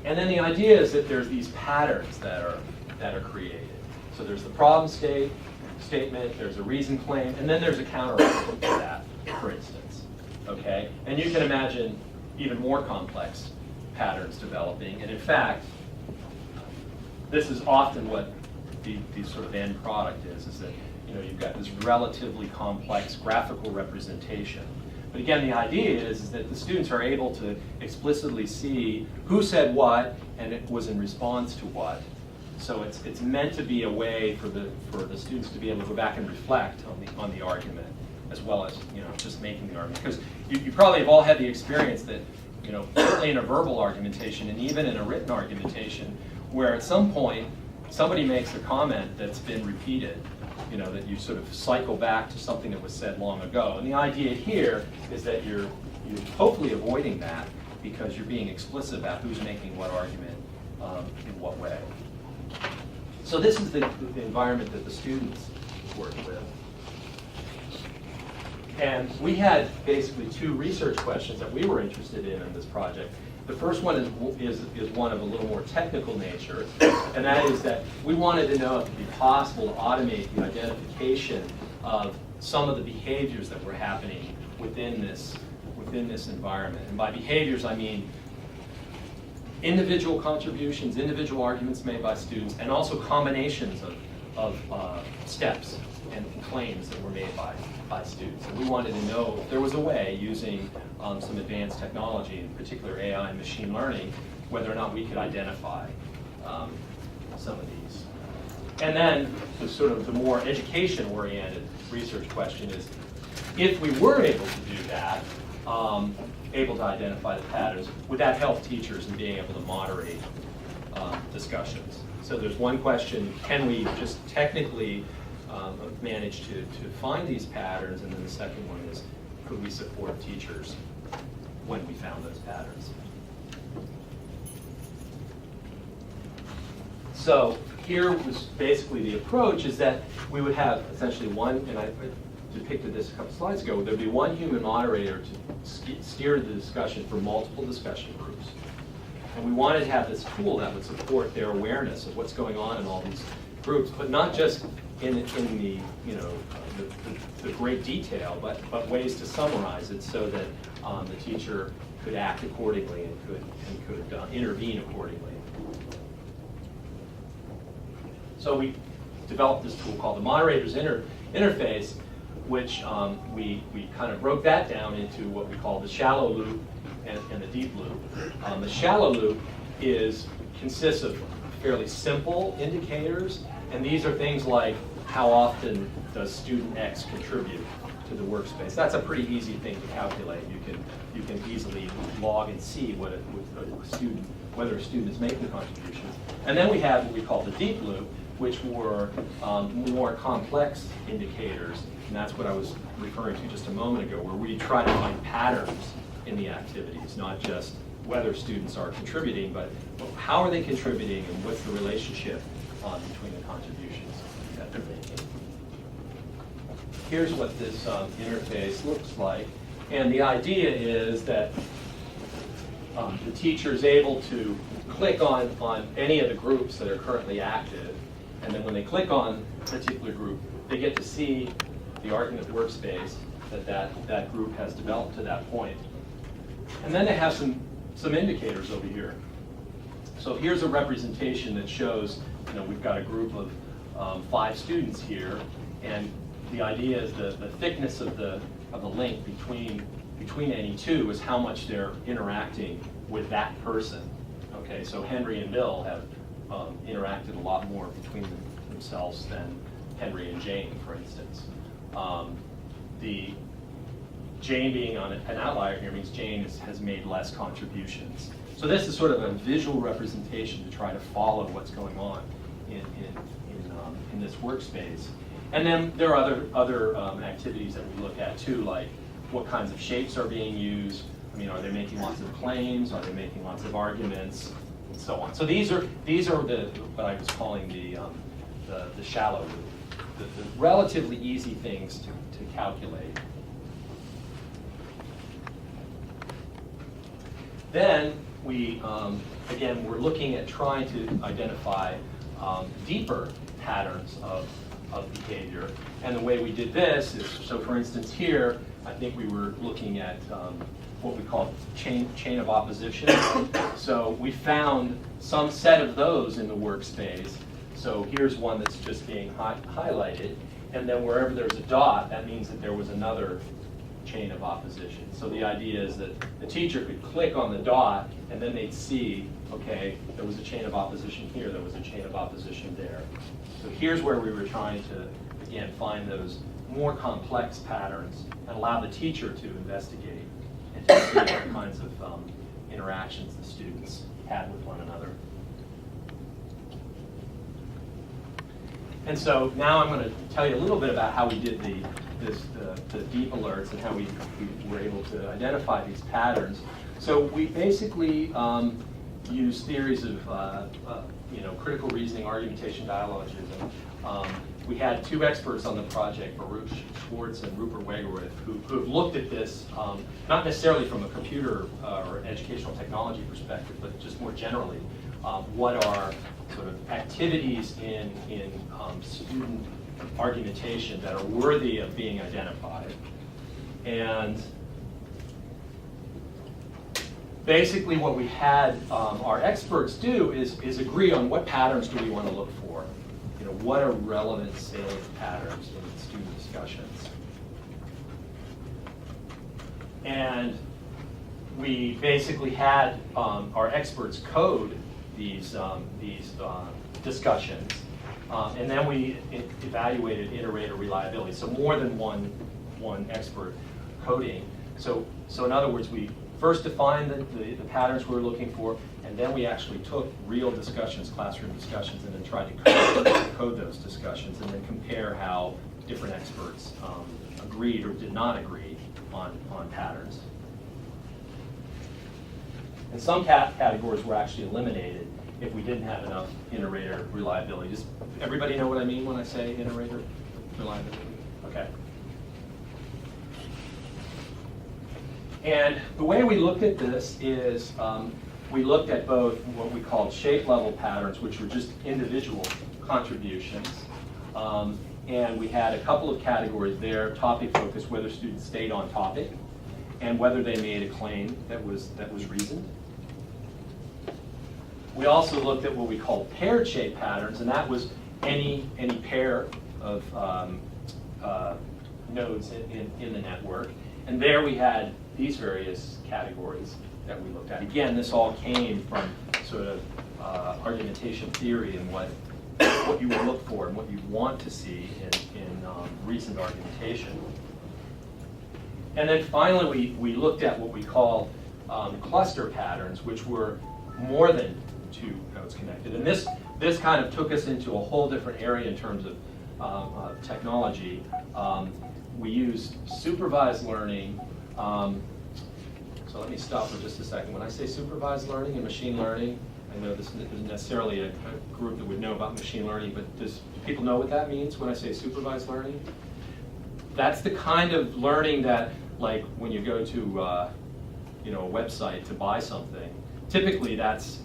And then the idea is that there's these patterns that are created. So there's the problem statement, there's a reason claim, and then there's a counterargument to that, for instance. Okay, and you can imagine even more complex patterns developing. And in fact, this is often what the sort of end product is that you've got this relatively complex graphical representation. But again, the idea is that the students are able to explicitly see who said what and it was in response to what. So it's meant to be a way for the students to be able to go back and reflect on the argument, as well as just making the argument. Because you probably have all had the experience that certainly in a verbal argumentation and even in a written argumentation, where at some point somebody makes a comment that's been repeated, that you sort of cycle back to something that was said long ago. And the idea here is that you're hopefully avoiding that because you're being explicit about who's making what argument in what way. So this is the environment that the students work with. And we had basically 2 research questions that we were interested in this project. The first one is one of a little more technical nature, and that is that we wanted to know if it would be possible to automate the identification of some of the behaviors that were happening within this environment. And by behaviors, I mean individual contributions, individual arguments made by students, and also combinations of steps and claims that were made by students. And we wanted to know if there was a way, using some advanced technology, in particular AI and machine learning, whether or not we could identify some of these. And then the sort of the more education-oriented research question is, if we were able to do that, able to identify the patterns, would that help teachers in being able to moderate discussions? So there's one question, can we just technically manage to find these patterns? And then the second one is, could we support teachers when we found those patterns? So here was basically the approach, is that we would have essentially one, and I depicted this a couple slides ago, there'd be one human moderator to steer the discussion for multiple discussion groups. And we wanted to have this tool that would support their awareness of what's going on in all these groups, but not just in the the great detail, but ways to summarize it so that the teacher could act accordingly and could intervene accordingly. So we developed this tool called the Moderator's Interface, which we kind of broke that down into what we call the shallow loop and the deep loop. The shallow loop consists of fairly simple indicators, and these are things like, how often does student X contribute to the workspace? That's a pretty easy thing to calculate. You can easily log and see whether a student is making contributions. And then we have what we call the deep loop, which were more complex indicators, and that's what I was referring to just a moment ago, where we try to find patterns in the activities, not just whether students are contributing, but how are they contributing and what's the relationship between the contributions that they're making. Here's what this interface looks like, and the idea is that the teacher is able to click on any of the groups that are currently active, and then when they click on a particular group, they get to see the argument workspace that group has developed to that point. And then they have some indicators over here. So here's a representation that shows, we've got a group of 5 students here, and the idea is the thickness of the link between any two is how much they're interacting with that person. Okay, so Henry and Bill have interacted a lot more between themselves than Henry and Jane, for instance. The Jane being on an outlier here means Jane has made less contributions. So this is sort of a visual representation to try to follow what's going on in this workspace. And then there are other activities that we look at too, like what kinds of shapes are being used. Are they making lots of claims? Are they making lots of arguments? And so on. So these are what I was calling the shallow loop, the relatively easy things to calculate. Then we, again, we're looking at trying to identify deeper patterns of behavior. And the way we did this is, so for instance here, I think we were looking at what we call chain of opposition. So we found some set of those in the workspace. So here's one that's just being highlighted. And then wherever there's a dot, that means that there was another chain of opposition. So the idea is that the teacher could click on the dot and then they'd see, okay, there was a chain of opposition here, there was a chain of opposition there. So here's where we were trying to, again, find those more complex patterns and allow the teacher to investigate and to see what kinds of interactions the students had with one another. And so now I'm going to tell you a little bit about how we did the deep alerts and how we were able to identify these patterns. So we basically use theories of critical reasoning, argumentation, dialogism. We had 2 experts on the project, Baruch Schwartz and Rupert Wegerwith, who have looked at this, not necessarily from a computer or educational technology perspective, but just more generally, what are sort of activities in student argumentation that are worthy of being identified. And basically what we had our experts do is agree on what patterns do we want to look for. You know, what are relevant salient patterns in student discussions. And we basically had our experts code these discussions, and then we evaluated iterator reliability. So more than one expert coding. So in other words, we first defined the patterns we were looking for, and then we actually took real discussions, classroom discussions, and then tried to code those discussions, and then compare how different experts agreed or did not agree on patterns. And some categories were actually eliminated if we didn't have enough iterator reliability. Does everybody know what I mean when I say iterator reliability? Okay. And the way we looked at this is we looked at both what we called shape level patterns, which were just individual contributions. And we had a couple of categories there: topic focus, whether students stayed on topic, and whether they made a claim that was reasoned. We also looked at what we called paired shape patterns, and that was any pair of nodes in the network. And there we had these various categories that we looked at. Again, this all came from sort of argumentation theory and what you would look for and what you want to see in reasoned argumentation. And then finally, we looked at what we call cluster patterns, which were more than two nodes connected. And this kind of took us into a whole different area in terms of technology. We used supervised learning. So let me stop for just a second. When I say supervised learning and machine learning, I know this isn't necessarily a group that would know about machine learning, but do people know what that means when I say supervised learning? That's the kind of learning that, like when you go to a website to buy something, typically that's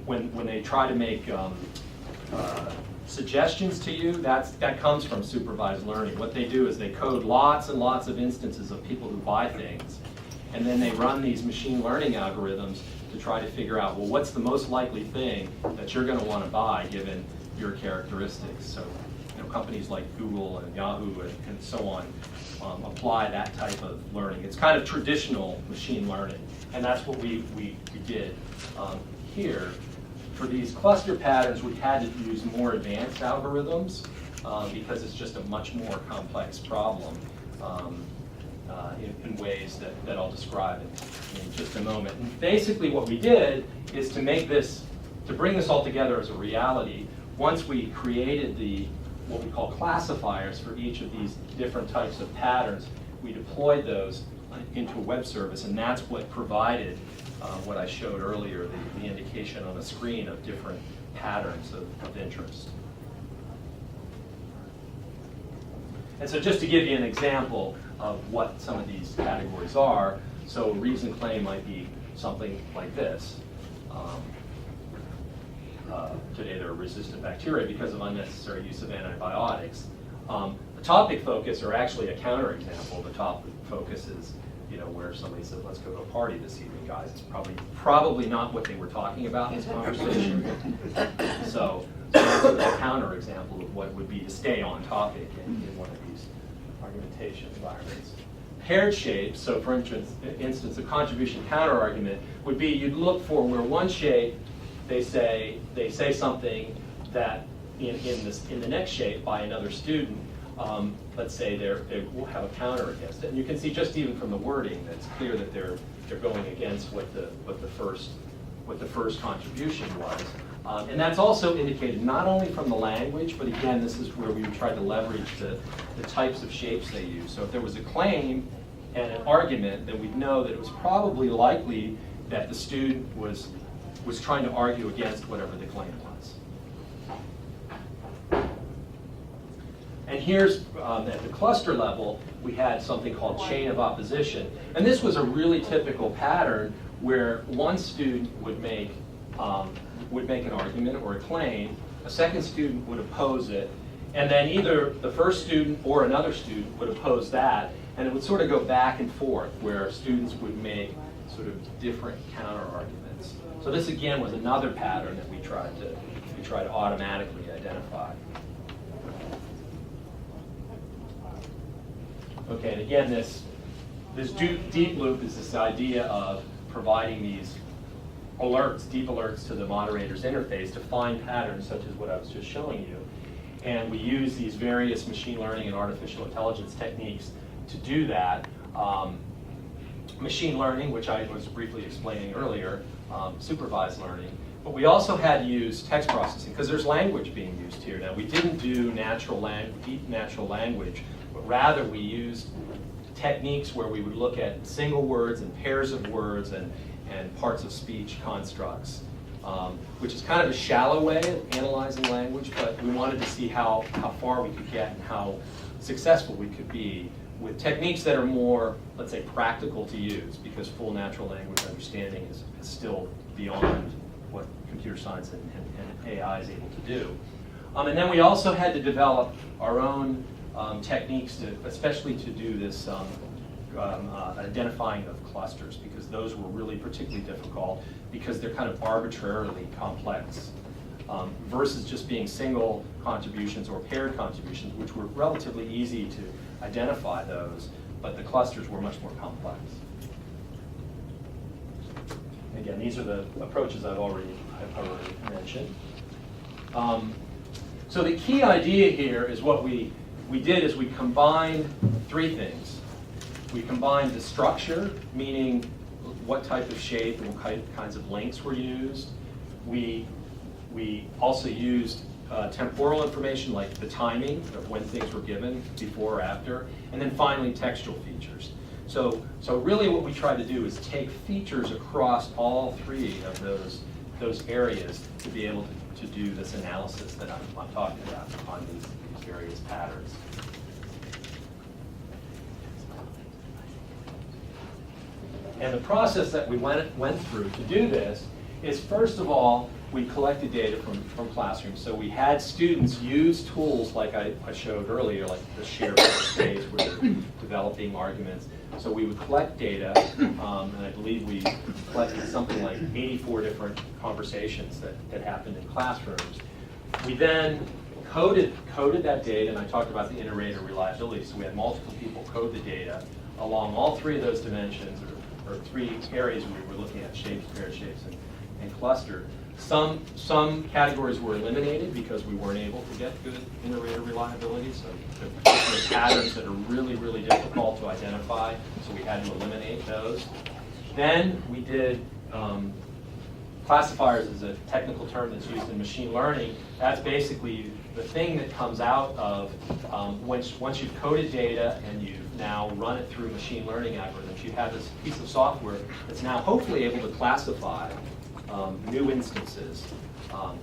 when they try to make suggestions to you, that comes from supervised learning. What they do is they code lots and lots of instances of people who buy things, and then they run these machine learning algorithms to try to figure out, well, what's the most likely thing that you're going to want to buy given your characteristics. So companies like Google and Yahoo and so on apply that type of learning. It's kind of traditional machine learning, and that's what we did here. For these cluster patterns, we had to use more advanced algorithms because it's just a much more complex problem in ways that I'll describe in just a moment. And basically what we did is to bring this all together as a reality. Once we created what we call classifiers for each of these different types of patterns, we deployed those into a web service, and that's what provided what I showed earlier, the indication on the screen of different patterns of interest. And so just to give you an example of what some of these categories are, so a reasoned claim might be something like this. Today they're resistant bacteria because of unnecessary use of antibiotics. The topic focus, or actually a counterexample, the topic focus is where somebody says, let's go to a party this evening, guys. It's probably not what they were talking about in this conversation. So that's a counterexample of what it would be to stay on topic in one of these argumentation environments. Paired shapes, so for instance, a contribution counterargument would be you'd look for where one shape they say something that in the next shape by another student, let's say they will have a counter against it. And you can see just even from the wording that it's clear that they're going against what the first contribution was. And that's also indicated not only from the language, but again, this is where we tried to leverage the types of shapes they use. So if there was a claim and an argument, then we'd know that it was probably likely that the student was trying to argue against whatever the claim was. And here's, at the cluster level, we had something called chain of opposition. And this was a really typical pattern where one student would make an argument or a claim, a second student would oppose it, And then either the first student or another student would oppose that, and it would sort of go back and forth where students would make sort of different counter arguments. So this again was another pattern that we tried to automatically identify. Okay, and again, this deep loop is this idea of providing these alerts, deep alerts to the moderator's interface to find patterns such as what I was just showing you. And we use these various machine learning and artificial intelligence techniques to do that. Machine learning, which I was briefly explaining earlier, supervised learning. But we also had to use text processing because there's language being used here. Now, we didn't do deep natural language, but rather we used techniques where we would look at single words and pairs of words and parts of speech constructs, which is kind of a shallow way of analyzing language, but we wanted to see how far we could get and how successful we could be with techniques that are more, let's say, practical to use, because full natural language understanding is still beyond what computer science and AI is able to do. And then we also had to develop our own techniques, especially to do this identifying of clusters, because those were really particularly difficult because they're kind of arbitrarily complex versus just being single contributions or paired contributions, which were relatively easy to identify those, but the clusters were much more complex. Again, these are the approaches I've already mentioned. So the key idea here is what we did is we combined three things. We combined the structure, meaning what type of shape and what kinds of lengths were used. We also used temporal information, like the timing of when things were given, before or after, and then finally textual features. So really what we tried to do is take features across all three of those areas to be able to do this analysis that I'm talking about on these various patterns. And the process that we went through to do this is, first of all, we collected data from classrooms. So we had students use tools like I showed earlier, like the shared space where they're developing arguments. So we would collect data, and I believe we collected something like 84 different conversations that happened in classrooms. We then coded that data, and I talked about the iterator reliability. So we had multiple people code the data along all three of those dimensions, or three areas we were looking at: shapes, paired shapes, and cluster. Some categories were eliminated because we weren't able to get good iterator reliability. So there are particular patterns that are really, really difficult to identify, so we had to eliminate those. Then we did classifiers is a technical term that's used in machine learning. That's basically the thing that comes out of once you've coded data and you've now run it through machine learning algorithms, you have this piece of software that's now hopefully able to classify new instances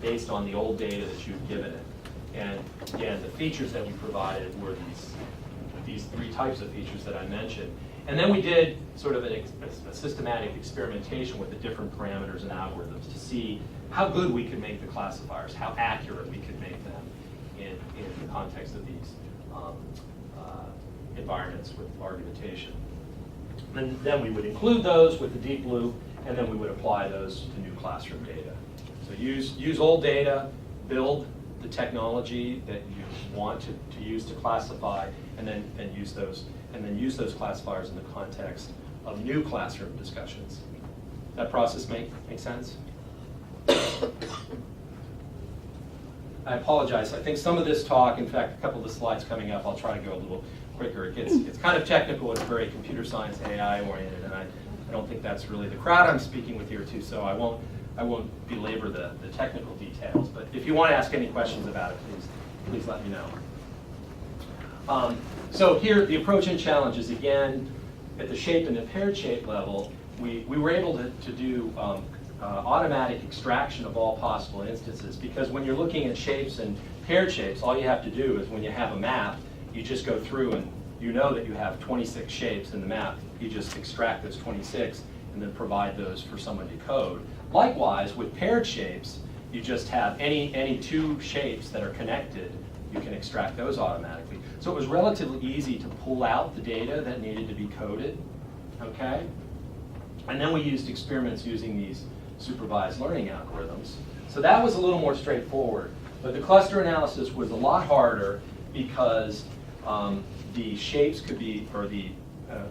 based on the old data that you've given it. And again, the features that we provided were these three types of features that I mentioned. And then we did sort of a systematic experimentation with the different parameters and algorithms to see how good we could make the classifiers, how accurate we could make them in the context of these environments with argumentation. And then we would include those with the deep loop, and then we would apply those to new classroom data. So use old data, build the technology that you want to use to classify, and then use those classifiers in the context of new classroom discussions. That process make sense? I apologize. I think some of this talk, in fact, a couple of the slides coming up, I'll try to go a little quicker. It's kind of technical. It's very computer science, AI oriented, and I don't think that's really the crowd I'm speaking with here too. So I won't belabor the technical details. But if you want to ask any questions about it, please let me know. So here, the approach and challenges, again, at the shape and the paired shape level, we were able to do automatic extraction of all possible instances, because when you're looking at shapes and paired shapes, all you have to do is when you have a map, you just go through and you know that you have 26 shapes in the map. You just extract those 26 and then provide those for someone to code. Likewise, with paired shapes, you just have any two shapes that are connected you can extract those automatically. So it was relatively easy to pull out the data that needed to be coded, okay? And then we used experiments using these supervised learning algorithms. So that was a little more straightforward. But the cluster analysis was a lot harder because the shapes could be, or the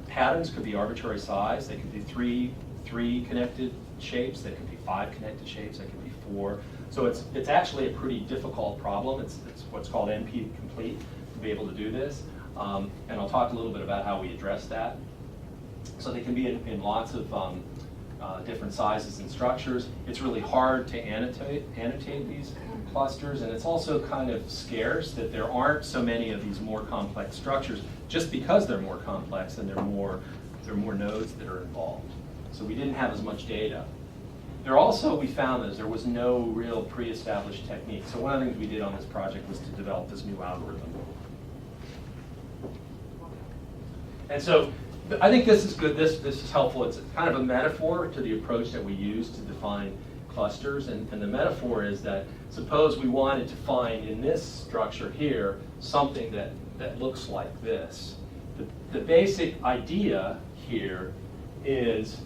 patterns could be arbitrary size. They could be three connected shapes. They could be 5 connected shapes. They could be 4. So it's actually a pretty difficult problem. It's what's called NP complete to be able to do this. And I'll talk a little bit about how we address that. So they can be in lots of different sizes and structures. It's really hard to annotate these clusters, and it's also kind of scarce that there aren't so many of these more complex structures, just because they're more complex and there are more nodes that are involved. So we didn't have as much data. There also, we found that there was no real pre-established technique. So one of the things we did on this project was to develop this new algorithm. And so I think this is good. This is helpful. It's kind of a metaphor to the approach that we use to define clusters. And the metaphor is that suppose we wanted to find in this structure here something that looks like this. The basic idea here is,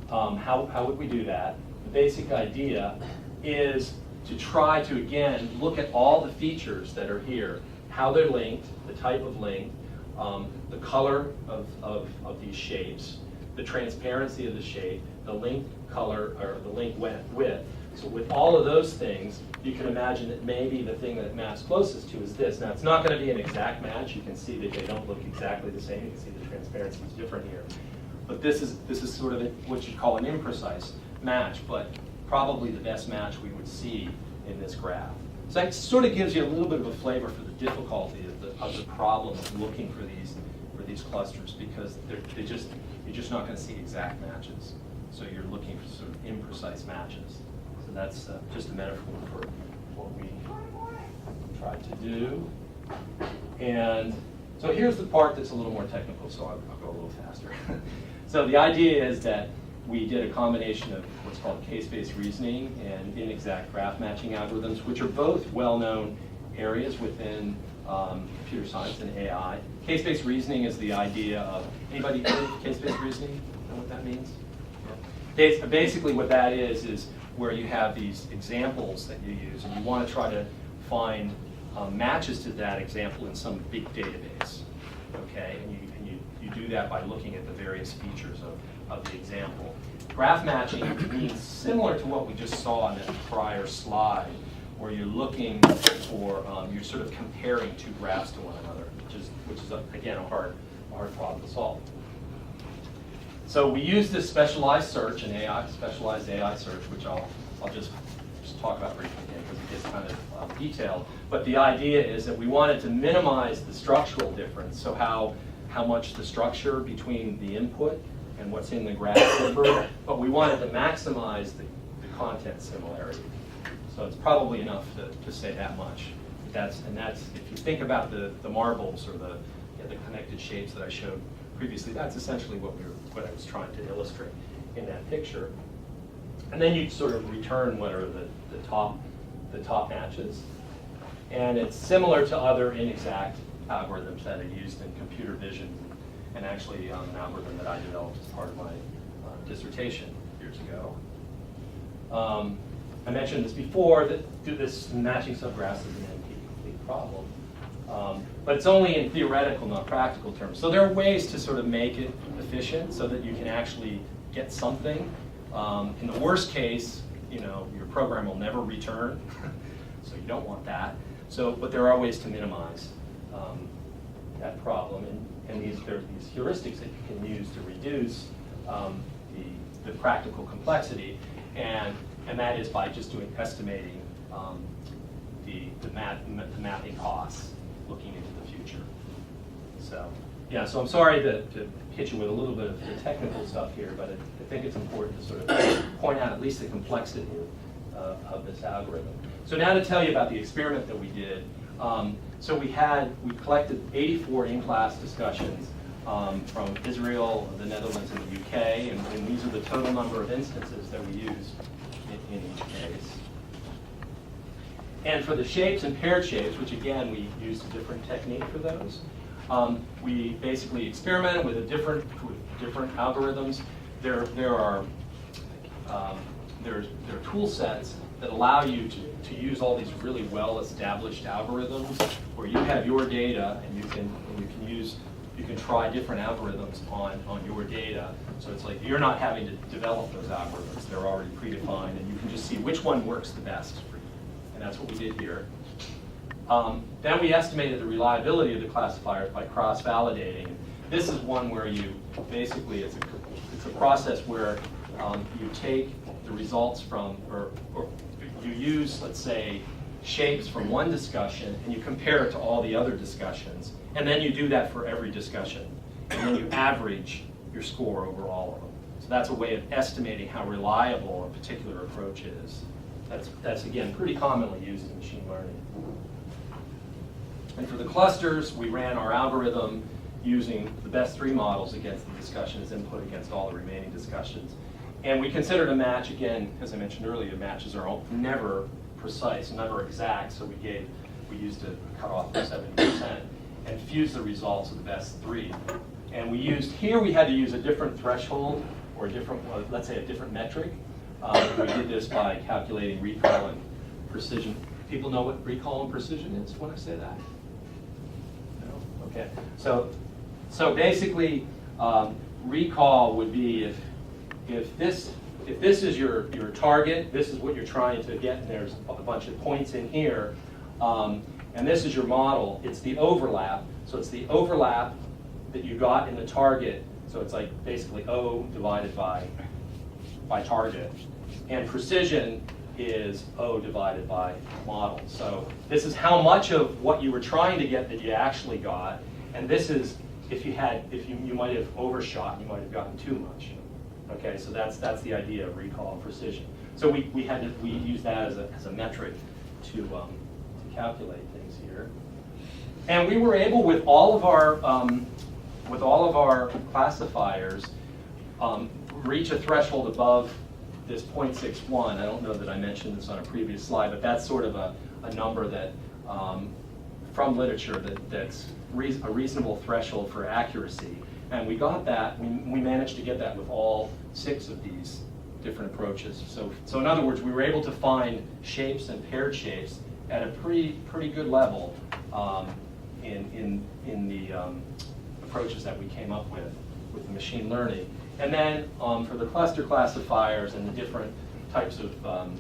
how would we do that? The basic idea is to try to, again, look at all the features that are here, how they're linked, the type of link, the color of these shapes, the transparency of the shape, the link color, or the link width. So with all of those things, you can imagine that maybe the thing that it maps closest to is this. Now, it's not going to be an exact match. You can see that they don't look exactly the same. You can see the transparency is different here. But this is sort of what you call an imprecise match, but probably the best match we would see in this graph. So that sort of gives you a little bit of a flavor for the difficulty of the problem of looking for these clusters, because you're just not going to see exact matches. So you're looking for sort of imprecise matches. So that's just a metaphor for what we tried to do. And so here's the part that's a little more technical, so I'll go a little faster. So the idea is that we did a combination of what's called case-based reasoning and inexact graph matching algorithms, which are both well-known areas within computer science and AI. Case-based reasoning is the idea of, anybody heard of case-based reasoning? Know what that means? Yeah. Basically what that is where you have these examples that you use, and you want to try to find matches to that example in some big database. Okay, and you do that by looking at the various features of the example. Graph matching means similar to what we just saw in that prior slide, where you're looking for, you're sort of comparing two graphs to one another, which is again, a hard problem to solve. So we use this specialized search, specialized AI search, which I'll just talk about briefly again, because it gets kind of detailed. But the idea is that we wanted to minimize the structural difference, so how much the structure between the input and what's in the graph differ, but we wanted to maximize the content similarity. So it's probably enough to say that much. That's if you think about the marbles or the connected shapes that I showed previously, that's essentially what I was trying to illustrate in that picture. And then you sort of return what are the top matches. And it's similar to other inexact algorithms that are used in computer vision, and actually an algorithm that I developed as part of my dissertation years ago. I mentioned this before, that do this matching subgraphs is an NP-complete problem. But it's only in theoretical, not practical terms. So there are ways to sort of make it efficient so that you can actually get something. In the worst case, your program will never return, so you don't want that. But there are ways to minimize that problem, and there are these heuristics that you can use to reduce the practical complexity, and that is by just estimating the mapping costs, looking into the future. So yeah, so I'm sorry to hit you with a little bit of the technical stuff here, but I think it's important to sort of point out at least the complexity of this algorithm. So now to tell you about the experiment that we did. So we collected 84 in-class discussions from Israel, the Netherlands, and the UK, and these are the total number of instances that we used in each case. And for the shapes and paired shapes, which again, we used a different technique for those, we basically experimented with different algorithms. There are tool sets that allow you to use all these really well-established algorithms where you have your data and you can try different algorithms on your data. So it's like you're not having to develop those algorithms. They're already predefined, and you can just see which one works the best for you. And that's what we did here. Then we estimated the reliability of the classifiers by cross-validating. This is one where you basically, it's a process where you take the results from, or you use, let's say, shapes from one discussion and you compare it to all the other discussions. And then you do that for every discussion. And then you average your score over all of them. So that's a way of estimating how reliable a particular approach is. That's again, pretty commonly used in machine learning. And for the clusters, we ran our algorithm using the best 3 models against the discussion as input against all the remaining discussions. And we considered a match, again, as I mentioned earlier, matches are never precise, never exact, so we used a cutoff of 70% and fused the results of the best 3. And we had to use a different threshold or a different, let's say a different metric. We did this by calculating recall and precision. People know what recall and precision is when I say that? No? Okay. So basically, recall would be if this is your target, this is what you're trying to get, and there's a bunch of points in here, and this is your model, it's the overlap. So it's the overlap that you got in the target, so it's like basically O divided by target. And precision is O divided by model. So this is how much of what you were trying to get that you actually got, and this is if you might have overshot, you might have gotten too much. Okay, so that's the idea of recall and precision. So we use that as a metric to calculate things here. And we were able, with all of our classifiers, reach a threshold above this 0.61. I don't know that I mentioned this on a previous slide, but that's sort of a number that, from literature, that's a reasonable threshold for accuracy. And we got that, we managed to get that with all 6 of these different approaches. So in other words, we were able to find shapes and paired shapes at a pretty good level in the approaches that we came up with the machine learning. And then for the cluster classifiers and the different types of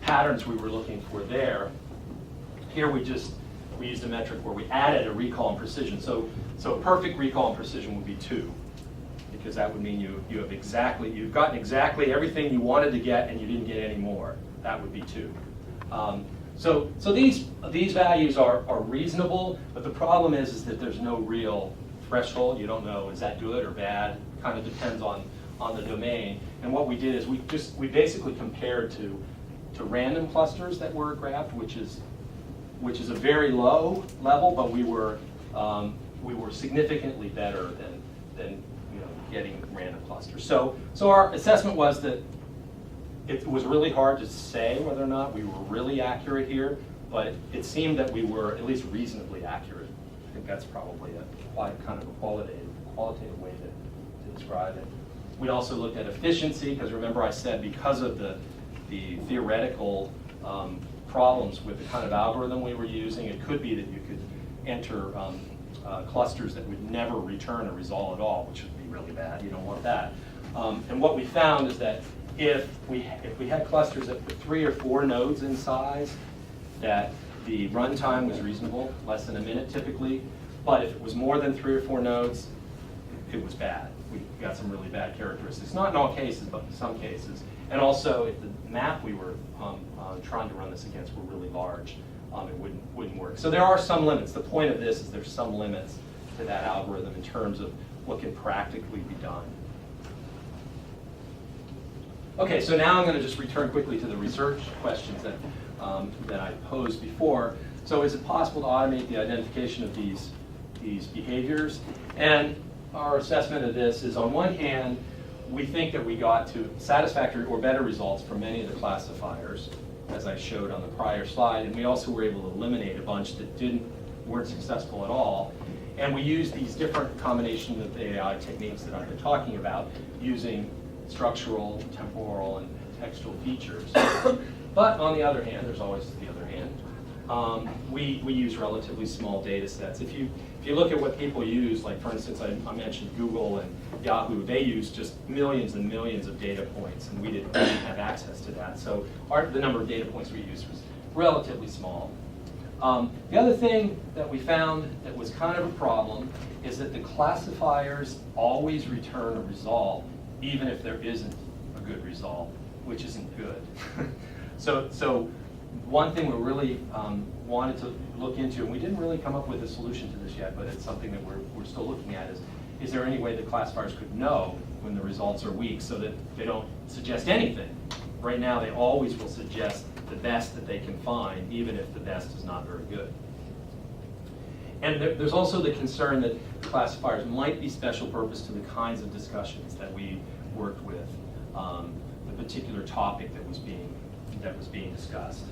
patterns we were looking for there, here we used a metric where we added a recall and precision. So a perfect recall and precision would be 2, because that would mean you've gotten exactly everything you wanted to get and you didn't get any more. That would be 2. So these values are reasonable, but the problem is that there's no real threshold. You don't know, is that good or bad? It kind of depends on the domain. And what we did is we basically compared to random clusters that were graphed, which is a very low level, but we were significantly better than getting random clusters. So our assessment was that it was really hard to say whether or not we were really accurate here, but it seemed that we were at least reasonably accurate. I think that's probably kind of a qualitative way to describe it. We also looked at efficiency, because remember I said because of the theoretical problems with the kind of algorithm we were using, it could be that you could enter clusters that would never return a result at all, which would be really bad. You don't want that. And what we found is that if we had clusters that were 3 or 4 nodes in size, that the runtime was reasonable, less than a minute typically. But if it was more than 3 or 4 nodes, it was bad. We got some really bad characteristics. Not in all cases, but in some cases. And also, if the map we were trying to run this against were really large, it wouldn't work. So there are some limits. The point of this is there's some limits to that algorithm in terms of what can practically be done. Okay, so now I'm going to just return quickly to the research questions that I posed before. So is it possible to automate the identification of these behaviors? And our assessment of this is, on one hand, we think that we got to satisfactory or better results for many of the classifiers. as I showed on the prior slide, and we also were able to eliminate a bunch that weren't successful at all. And we used these different combinations of AI techniques that I've been talking about, using structural, temporal, and textual features. But on the other hand, there's always the other hand, we use relatively small data sets. If you look at what people use, like for instance, I mentioned Google and Yahoo, they use just millions and millions of data points, and we didn't have access to that. So the number of data points we used was relatively small. The other thing that we found that was kind of a problem is that the classifiers always return a result, even if there isn't a good result, which isn't good. So one thing we really wanted to look into, and we didn't really come up with a solution to this yet, but it's something that we're still looking at, is there any way that classifiers could know when the results are weak so that they don't suggest anything? Right now, they always will suggest the best that they can find, even if the best is not very good. And there's also the concern that classifiers might be special purpose to the kinds of discussions that we worked with, the particular topic that was being discussed.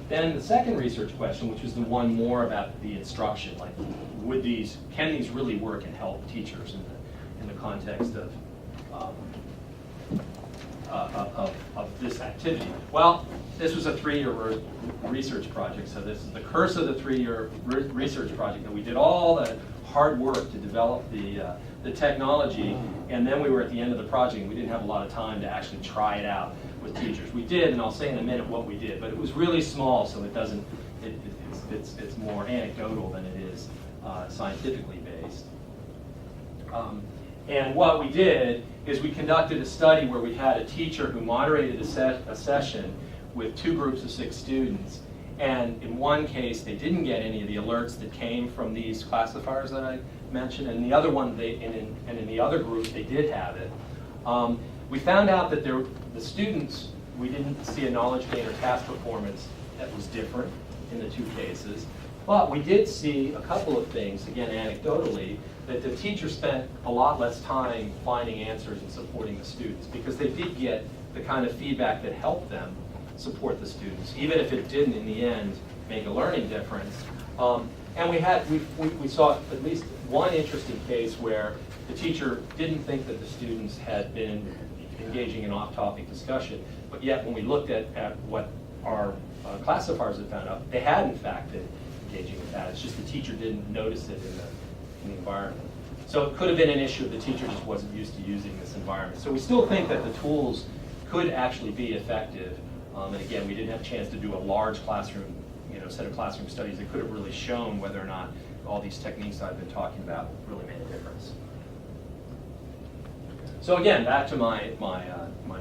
Then the second research question, which was the one more about the instruction, like can these really work and help teachers in the context of this activity? Well, this was a 3-year research project, so this is the curse of the 3-year research project, that we did all the hard work to develop the technology, and then we were at the end of the project and we didn't have a lot of time to actually try it out with teachers. We did, and I'll say in a minute what we did, but it was really small, so it doesn't, it's more anecdotal than it is scientifically based. And what we did is we conducted a study where we had a teacher who moderated a session with 2 groups of 6 students. And in one case, they didn't get any of the alerts that came from these classifiers that I mentioned. And the other one, in the other group, they did have it. We found out that the students, we didn't see a knowledge gain or task performance that was different in the 2 cases. But we did see a couple of things, again anecdotally, that the teacher spent a lot less time finding answers and supporting the students, because they did get the kind of feedback that helped them support the students, even if it didn't in the end make a learning difference. And we saw at least one interesting case where the teacher didn't think that the students had been engaging in off-topic discussion, but yet when we looked at what our classifiers had found out, they had in fact been engaging with that. It's just the teacher didn't notice it in the environment. So it could have been an issue if the teacher just wasn't used to using this environment. So we still think that the tools could actually be effective. And again, we didn't have a chance to do a large classroom, set of classroom studies that could have really shown whether or not all these techniques I've been talking about really made a difference. So again, back to my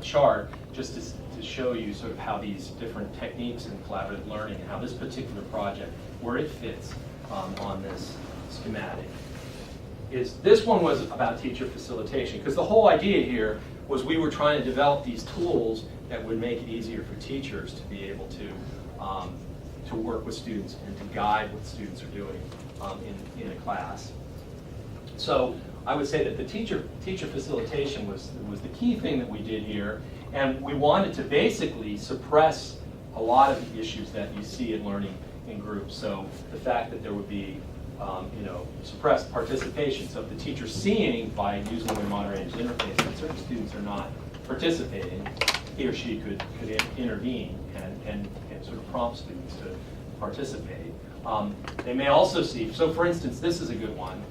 chart, just to show you sort of how these different techniques in collaborative learning and how this particular project, where it fits on this schematic, is this one was about teacher facilitation, because the whole idea here was we were trying to develop these tools that would make it easier for teachers to be able to work with students and to guide what students are doing in a class. So I would say that the teacher facilitation was the key thing that we did here, and we wanted to basically suppress a lot of the issues that you see in learning in groups. So the fact that there would be suppressed participation. So if the teacher's seeing by using their moderated interface that certain students are not participating, he or she could intervene and sort of prompt students to participate. They may also see, so for instance, this is a good one,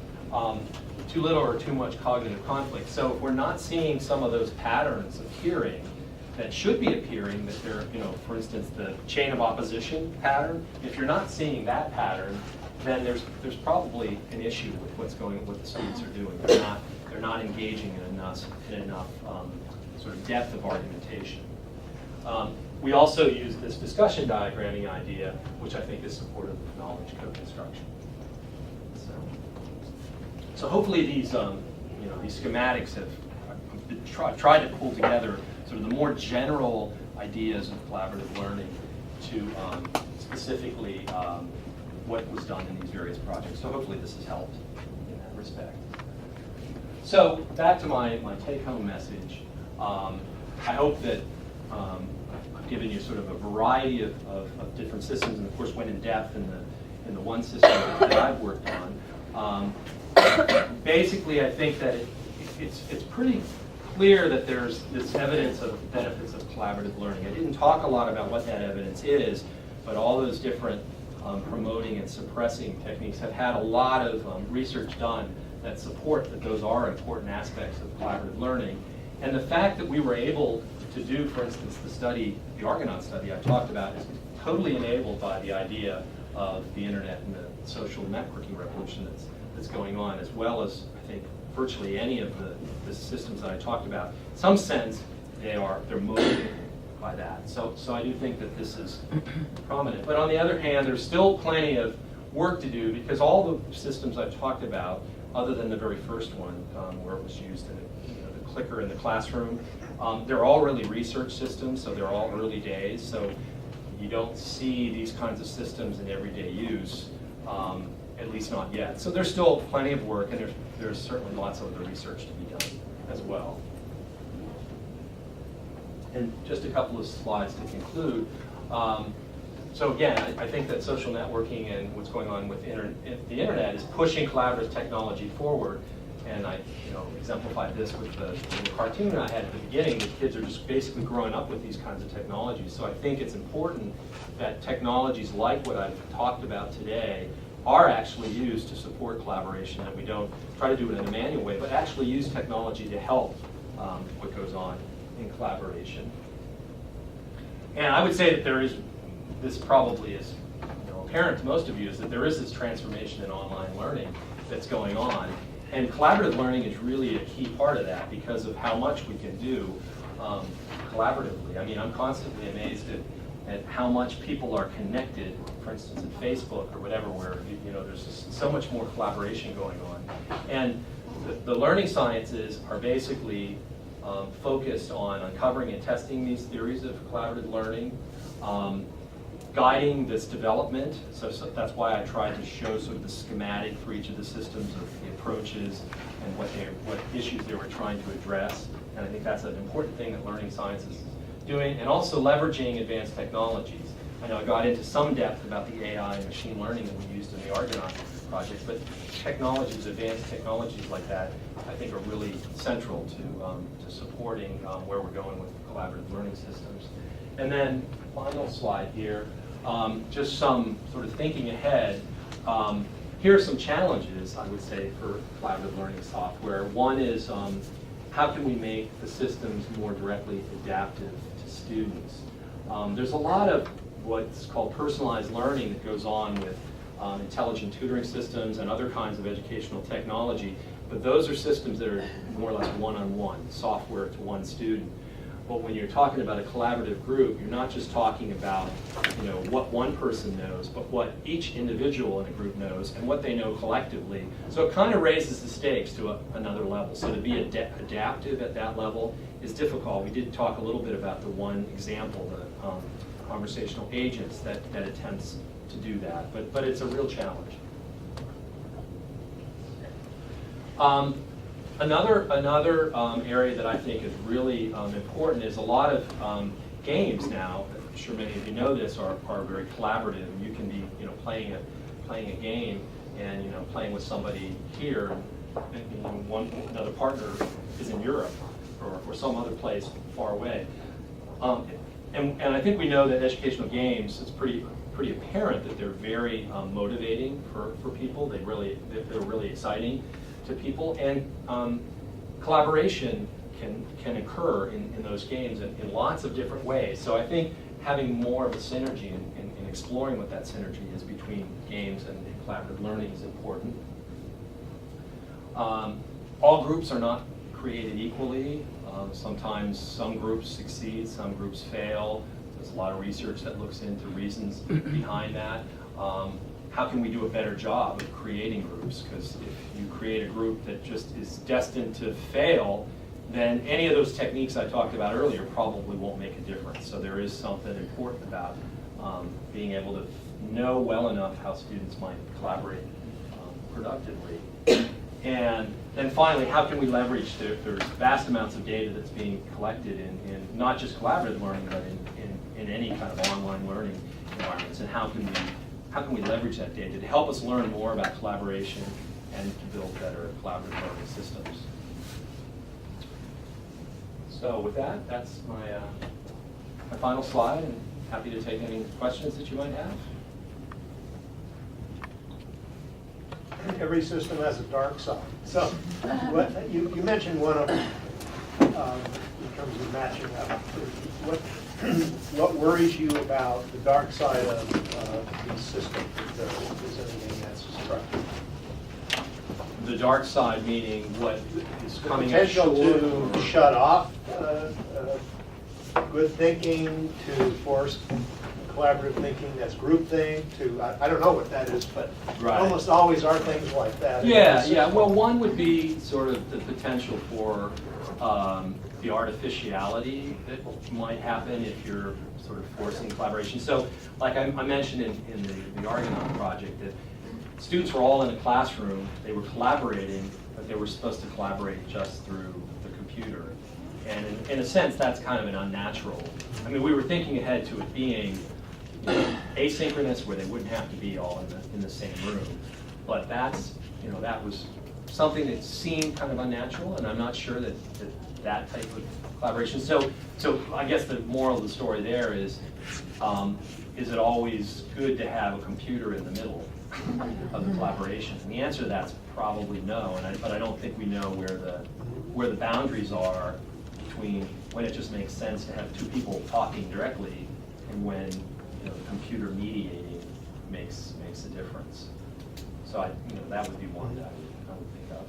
too little or too much cognitive conflict. So if we're not seeing some of those patterns appearing that should be appearing, that they're, for instance, the chain of opposition pattern, if you're not seeing that pattern, then there's probably an issue with what the students are doing. They're not engaging in enough sort of depth of argumentation. We also use this discussion diagramming idea, which I think is supportive of knowledge co-construction. So hopefully these these schematics have tried to pull together sort of the more general ideas of collaborative learning to specifically what was done in these various projects. So hopefully this has helped in that respect. So back to my take-home message. I hope that I've given you sort of a variety of different systems, and of course went in depth in the one system that I've worked on. Basically, I think that it's pretty clear that there's this evidence of benefits of collaborative learning. I didn't talk a lot about what that evidence is, but all those different promoting and suppressing techniques have had a lot of research done that support that those are important aspects of collaborative learning. And the fact that we were able to do, for instance, the study, the Argonaut study I talked about, is totally enabled by the idea of the internet and the social networking revolution that's going on, as well as, I think, virtually any of the systems that I talked about. In some sense, they're motivated by that. So I do think that this is prominent. But on the other hand, there's still plenty of work to do, because all the systems I've talked about, other than the very first one, where it was used in the clicker in the classroom, they're all really research systems, so they're all early days. So you don't see these kinds of systems in everyday use, at least not yet. So there's still plenty of work, and there's certainly lots of other research to be done as well. And just a couple of slides to conclude. So again, I think that social networking and what's going on with the internet is pushing collaborative technology forward. And I exemplified this with the cartoon I had at the beginning. The kids are just basically growing up with these kinds of technologies. So I think it's important that technologies like what I've talked about today are actually used to support collaboration, that we don't try to do it in a manual way, but actually use technology to help what goes on in collaboration. And I would say that this probably is apparent to most of you, is that there is this transformation in online learning that's going on. And collaborative learning is really a key part of that, because of how much we can do collaboratively. I mean, I'm constantly amazed at how much people are connected, for instance, at Facebook or whatever, where there's just so much more collaboration going on. And the learning sciences are basically focused on uncovering and testing these theories of collaborative learning, guiding this development. So that's why I tried to show sort of the schematic for each of the systems, of the approaches and what issues they were trying to address. And I think that's an important thing that learning sciences is doing, and also leveraging advanced technologies. I know I got into some depth about the AI and machine learning that we used in the Argonaut project, but technologies, advanced technologies like that, I think are really central to supporting where we're going with collaborative learning systems. And then final slide here, just some sort of thinking ahead. Here are some challenges, I would say, for collaborative learning software. One is how can we make the systems more directly adaptive to students? There's a lot of what's called personalized learning that goes on with intelligent tutoring systems and other kinds of educational technology, but those are systems that are more or less one-on-one, software to one student. But when you're talking about a collaborative group, you're not just talking about what one person knows, but what each individual in a group knows and what they know collectively. So it kind of raises the stakes to another level. So to be adaptive at that level is difficult. We did talk a little bit about the one example, the conversational agents that attempts to do that, but it's a real challenge. Another area that I think is really important is a lot of games now. I'm sure many of you know this, are very collaborative. You can be playing a game and playing with somebody here, and another partner is in Europe or some other place far away. And I think we know that educational games, it's pretty apparent that they're very motivating for people. They're really exciting to people, and collaboration can occur in those games in lots of different ways. So I think having more of a synergy and exploring what that synergy is between games and collaborative learning is important. All groups are not created equally. Sometimes some groups succeed, some groups fail. There's a lot of research that looks into reasons behind that. How can we do a better job of creating groups? Because if you create a group that just is destined to fail, then any of those techniques I talked about earlier probably won't make a difference. So there is something important about being able to know well enough how students might collaborate productively. And then finally, how can we leverage there's vast amounts of data that's being collected in not just collaborative learning, but in any kind of online learning environments, and how can we leverage that data to help us learn more about collaboration and to build better collaborative learning systems. So with that, that's my final slide, and happy to take any questions that you might have. Every system has a dark side. So you mentioned one of them in terms of matching up. What worries you about the dark side of these systems, if there is anything that's destructive? The dark side meaning what is The coming at potential shore? to shut off good thinking, to force collaborative thinking that's groupthink, to, I don't know what that is, but Right. almost always are things like that. Yeah. Well, one would be sort of the potential for the artificiality that might happen if you're sort of forcing collaboration. So, like I mentioned in the Argonaut project, that students were all in a classroom, they were collaborating, but they were supposed to collaborate just through the computer. And in a sense, that's kind of an unnatural. I mean, we were thinking ahead to it being asynchronous, where they wouldn't have to be all in the same room. But that was something that seemed kind of unnatural, and I'm not sure that type of collaboration. So I guess the moral of the story there is it always good to have a computer in the middle of the collaboration? And the answer to that's probably no. But I don't think we know where the boundaries are between when it just makes sense to have two people talking directly and when the computer mediating makes a difference. So that would be one that I would think of.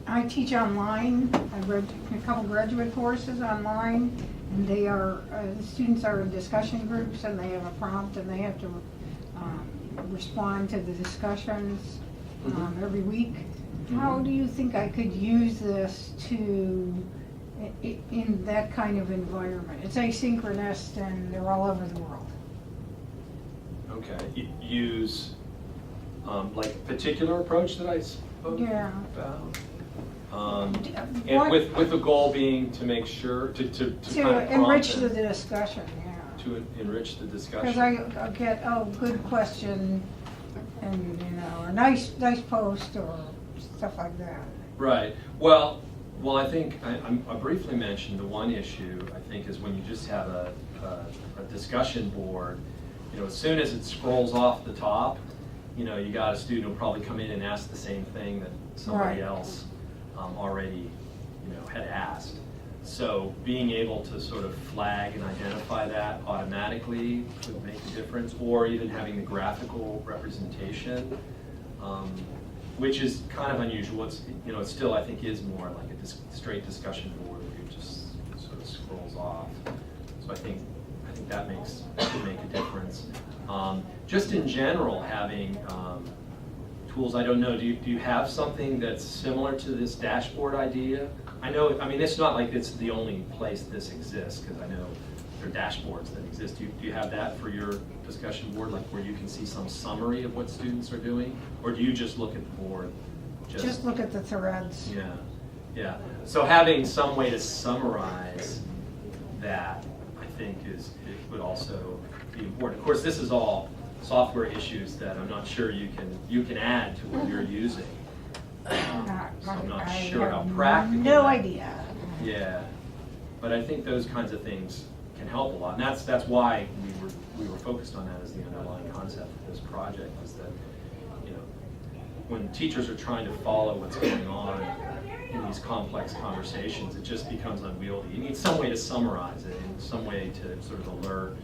I teach online. I read a couple graduate courses online, and they are the students are in discussion groups, and they have a prompt, and they have to respond to the discussions every week. How do you think I could use this in that kind of environment? It's asynchronous, and they're all over the world. Okay. Use like a particular approach that I spoke Yeah. about. And with the goal being to make sure to kind of enrich prompt the discussion. Yeah. to enrich the Because discussion. I get, good question, and, a nice post, or stuff like that. Right. Well, I think I briefly mentioned the one issue, I think, is when you just have a discussion board, as soon as it scrolls off the top, you got a student who'll probably come in and ask the same thing that somebody Right. else already, had asked. So being able to sort of flag and identify that automatically could make a difference, or even having the graphical representation, which is kind of unusual. It's, it still, I think, is more like a straight discussion board where it just sort of scrolls off. So I think that could make a difference. Just in general, having tools, I don't know, do you have something that's similar to this dashboard idea? It's not like it's the only place this exists, because I know there are dashboards that exist. Do you have that for your discussion board, like where you can see some summary of what students are doing? Or do you just look at the board? Just look at the threads. Yeah. So having some way to summarize that, I think, it would also be important. Of course, this is all software issues that I'm not sure you can add to what you're using. So I'm not sure how practical. No that- idea. Yeah, but I think those kinds of things can help a lot, and that's why we were focused on that as the underlying concept of this project. Is that when teachers are trying to follow what's going on in these complex conversations, it just becomes unwieldy. You need some way to summarize it, and some way to sort of alert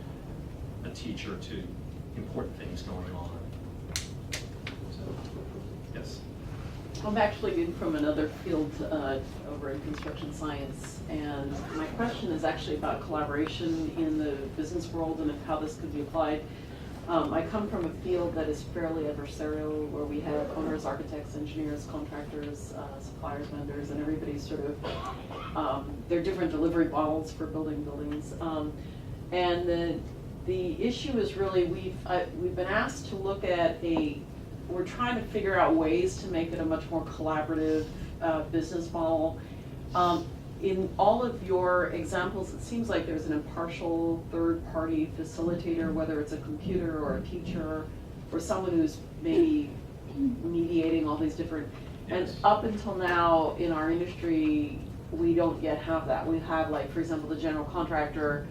a teacher to important things going on. So, yes. I'm actually in from another field over in construction science, and my question is actually about collaboration in the business world and how this could be applied. I come from a field that is fairly adversarial, where we have owners, architects, engineers, contractors, suppliers, vendors, and everybody's sort of, they're different delivery models for building buildings. And the issue is really, we've been asked to look at a we're trying to figure out ways to make it a much more collaborative business model. In all of your examples, it seems like there's an impartial third-party facilitator, whether it's a computer or a teacher or someone who's maybe mediating all these different. And up until now in our industry, we don't yet have that. We have, like, for example, the general contractor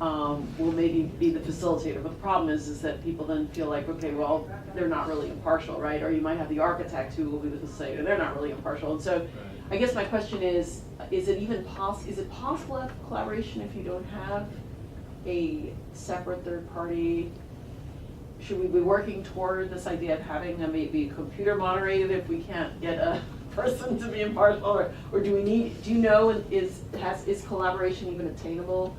will maybe be the facilitator, but the problem is that people then feel like, okay, well, they're not really impartial, right? Or you might have the architect who will be the facilitator, they're not really impartial. And so I guess my question is it even is it possible to have collaboration if you don't have a separate third party? Should we be working toward this idea of having a maybe computer moderated if we can't get a person to be impartial, or do we need? Do you know is collaboration even attainable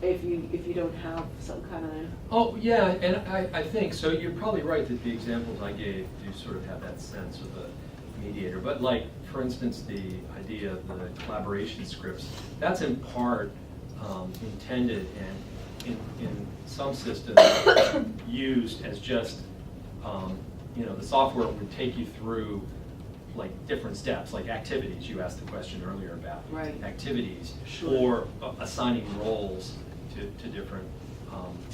if you don't have some kind of? Oh yeah, and I think so. You're probably right that the examples I gave do sort of have that sense of a mediator. But like, for instance, the idea of the collaboration scripts, that's in part intended and in some systems used as just, the software would take you through like different steps, like activities. You asked the question earlier about activities, or assigning roles to different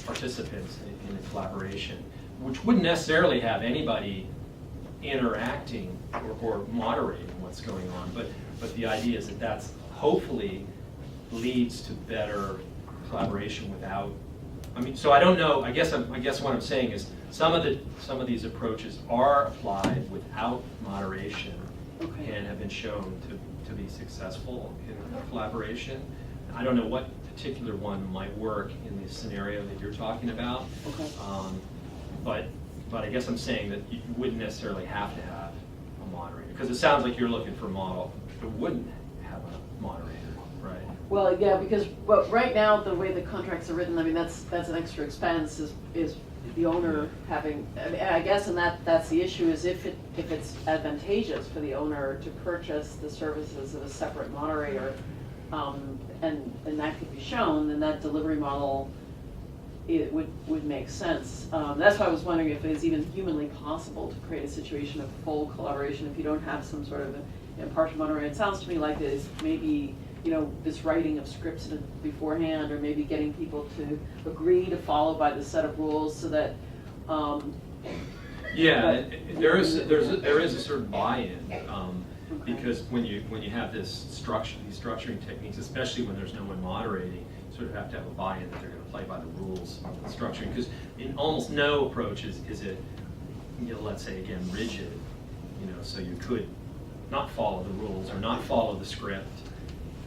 participants in a collaboration, which wouldn't necessarily have anybody interacting or moderating what's going on, but the idea is that that's hopefully leads to better collaboration without. I mean, so I don't know. I guess what I'm saying is some of these approaches are applied without moderation and have been shown to be successful in collaboration. I don't know what particular one might work in the scenario that you're talking about. But I guess I'm saying that you wouldn't necessarily have to have a moderator, because it sounds like you're looking for a model that wouldn't have a moderator, right? Well, yeah, because right now the way the contracts are written, I mean that's an extra expense is the owner having. I guess, and that's the issue is if it's advantageous for the owner to purchase the services of a separate moderator, and that could be shown, then that delivery model it would make sense. That's why I was wondering if it is even humanly possible to create a situation of full collaboration if you don't have some sort of impartial moderator. It sounds to me like there's maybe this writing of scripts beforehand, or maybe getting people to agree to follow by the set of rules so that. There is a certain buy-in. Because when you have these structuring techniques, especially when there's no one moderating, you sort of have to have a buy-in that they're going to play by the rules of the structuring. Because in almost no approach is it, let's say again, rigid. So you could not follow the rules or not follow the script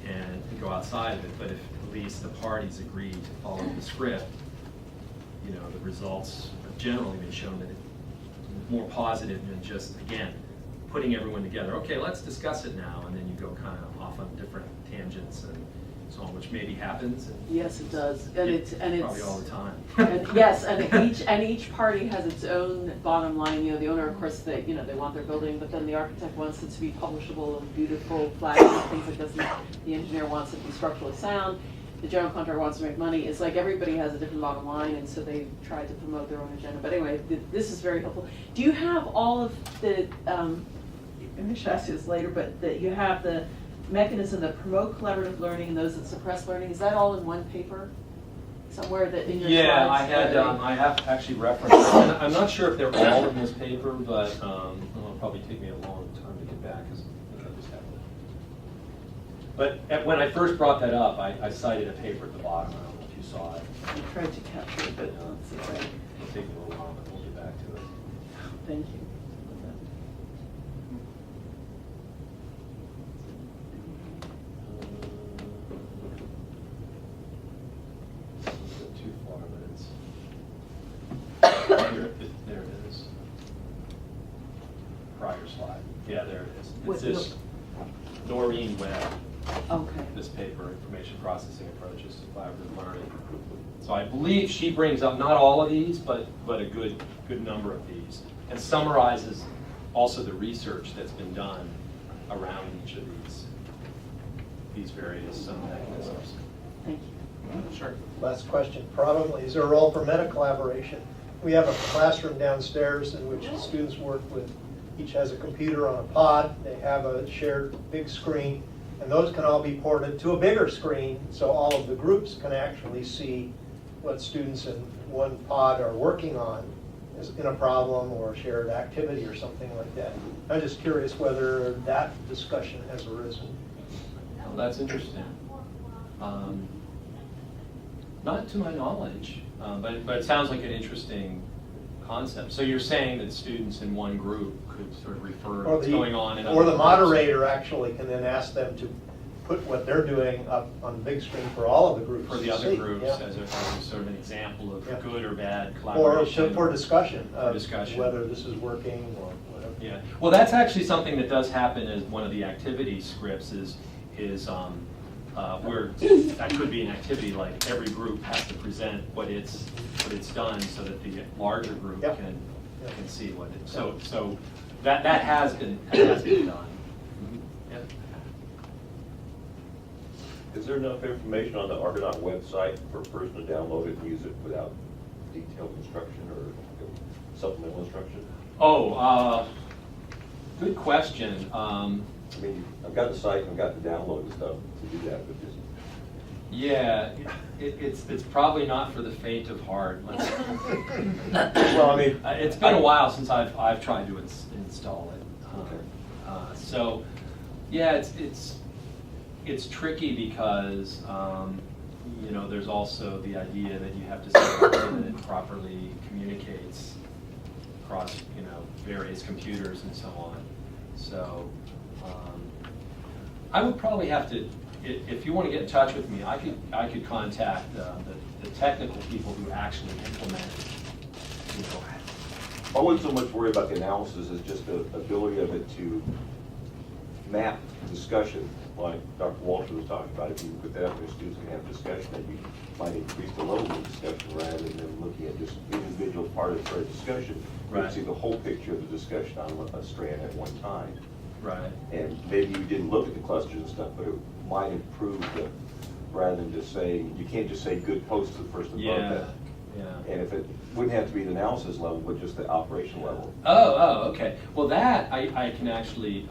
and go outside of it. But if at least the parties agree to follow the script, the results have generally been shown that it's more positive than just, again, putting everyone together. Okay, let's discuss it now, and then you go kind of off on different tangents and so on, which maybe happens. And yes, it does, and it's probably all the time. And yes, and each party has its own bottom line. The owner, of course, they want their building, but then the architect wants it to be publishable and beautiful, flags and things like this. And the engineer wants it to be structurally sound. The general contractor wants to make money. It's like everybody has a different bottom line, and so they try to promote their own agenda. But anyway, this is very helpful. Do you have all of the? I should ask you this later, but that you have the mechanism that promote collaborative learning and those that suppress learning. Is that all in one paper somewhere that in your slides? I have actually referenced them. And I'm not sure if they're all in this paper, but it'll probably take me a long time to get back because I just have it. But when I first brought that up, I cited a paper at the bottom. I don't know if you saw it. I tried to capture it, but let's see if I. It'll take me a little while, but we'll get back to it. Thank you. Too far, but there it is. Prior slide. Yeah, there it is. It's this Noreen Webb. Okay. This paper, Information Processing Approaches to Collaborative Learning. So I believe she brings up not all of these, but a good number of these, and summarizes also the research that's been done around each of these various mechanisms. Thank you. Sure. Last question, probably, is there a role for meta collaboration we have a classroom downstairs in which students work with, each has a computer on a pod, they have a shared big screen, and those can all be ported to a bigger screen, so all of the groups can actually see what students in one pod are working on in a problem or a shared activity or something like that. I'm just curious whether that discussion has arisen. Well, that's interesting. Not to my knowledge, but it sounds like an interesting concept. So you're saying that students in one group could sort of refer what's going on in other Or the groups? moderator actually can then ask them to put what they're doing up on the big screen for all of the groups For the to other see. groups Yeah. as a sort of an example of Yeah. good or bad Or collaboration. for discussion For of discussion. whether this is working or whatever. Yeah, well, that's actually something that does happen as one of the activity scripts is where that could be an activity like every group has to present what it's done so that the larger group Yep. can Yep. see what it. So that has been done. Yeah. Is there enough information on the Argonaut website for a person to download it and use it without detailed instruction or supplemental instruction? Oh, good question. I mean, I've got the site and I've got the download and stuff to do that, but just. Yeah, it's probably not for the faint of heart. Well, I mean, It's been a while since I've tried to install it. Okay. So, yeah, it's tricky because there's also the idea that you have to set up so that it properly communicates across various computers and so on. So, I would probably have to. If you want to get in touch with me, I could contact the technical people who actually implement it. I wouldn't so much worry about the analysis as just the ability of it to map discussion, like Dr. Walter was talking about. If you put that up there, students can have discussion, then you might increase the level of discussion rather than looking at just individual part of the discussion. You Right. can see the whole picture of the discussion on a strand at one time. Right. And maybe you didn't look at the clusters and stuff, but it might improve rather than just say, you can't just say good post to the person above Yeah. that. Yeah. And if it wouldn't have to be the analysis level, but just the operational level. Oh, okay. Well, that I can actually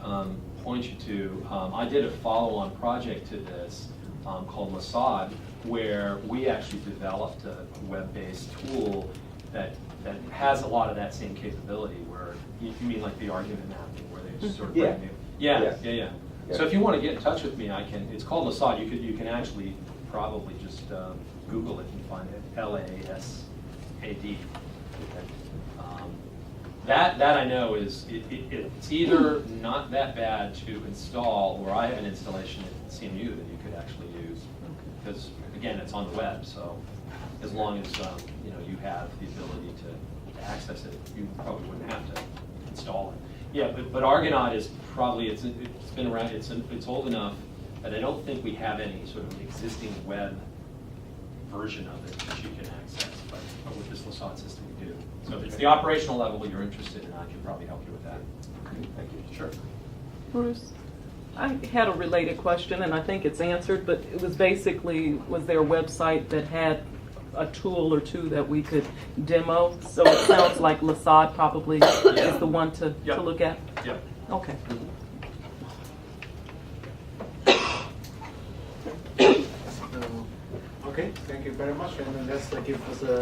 point you to. I did a follow-on project to this called LaSad, where we actually developed a web-based tool that has a lot of that same capability. Where you mean like the argument mapping, where they just sort of Yeah. bring you. Yeah. Yeah. So if you want to get in touch with me, I can. It's called LaSad. You can actually probably just Google it and find it. LASAD. That I know is it's either not that bad to install, or I have an installation at CMU that you could actually use, because again it's on the web. So as long as you have the ability to access it, you probably wouldn't have to install it. Yeah, but Argonaut is probably it's been around. It's old enough that I don't think we have any sort of existing web version of it that you can access, but with this LaSad system we do. So if it's the operational level you're interested in, I can probably help you with that. Thank you. Sure. Bruce, I had a related question, and I think it's answered, but it was basically, was there a website that had a tool or two that we could demo? So it sounds like LaSad probably is the one to look at? Yep. Okay. Okay, thank you very much, and let's give us a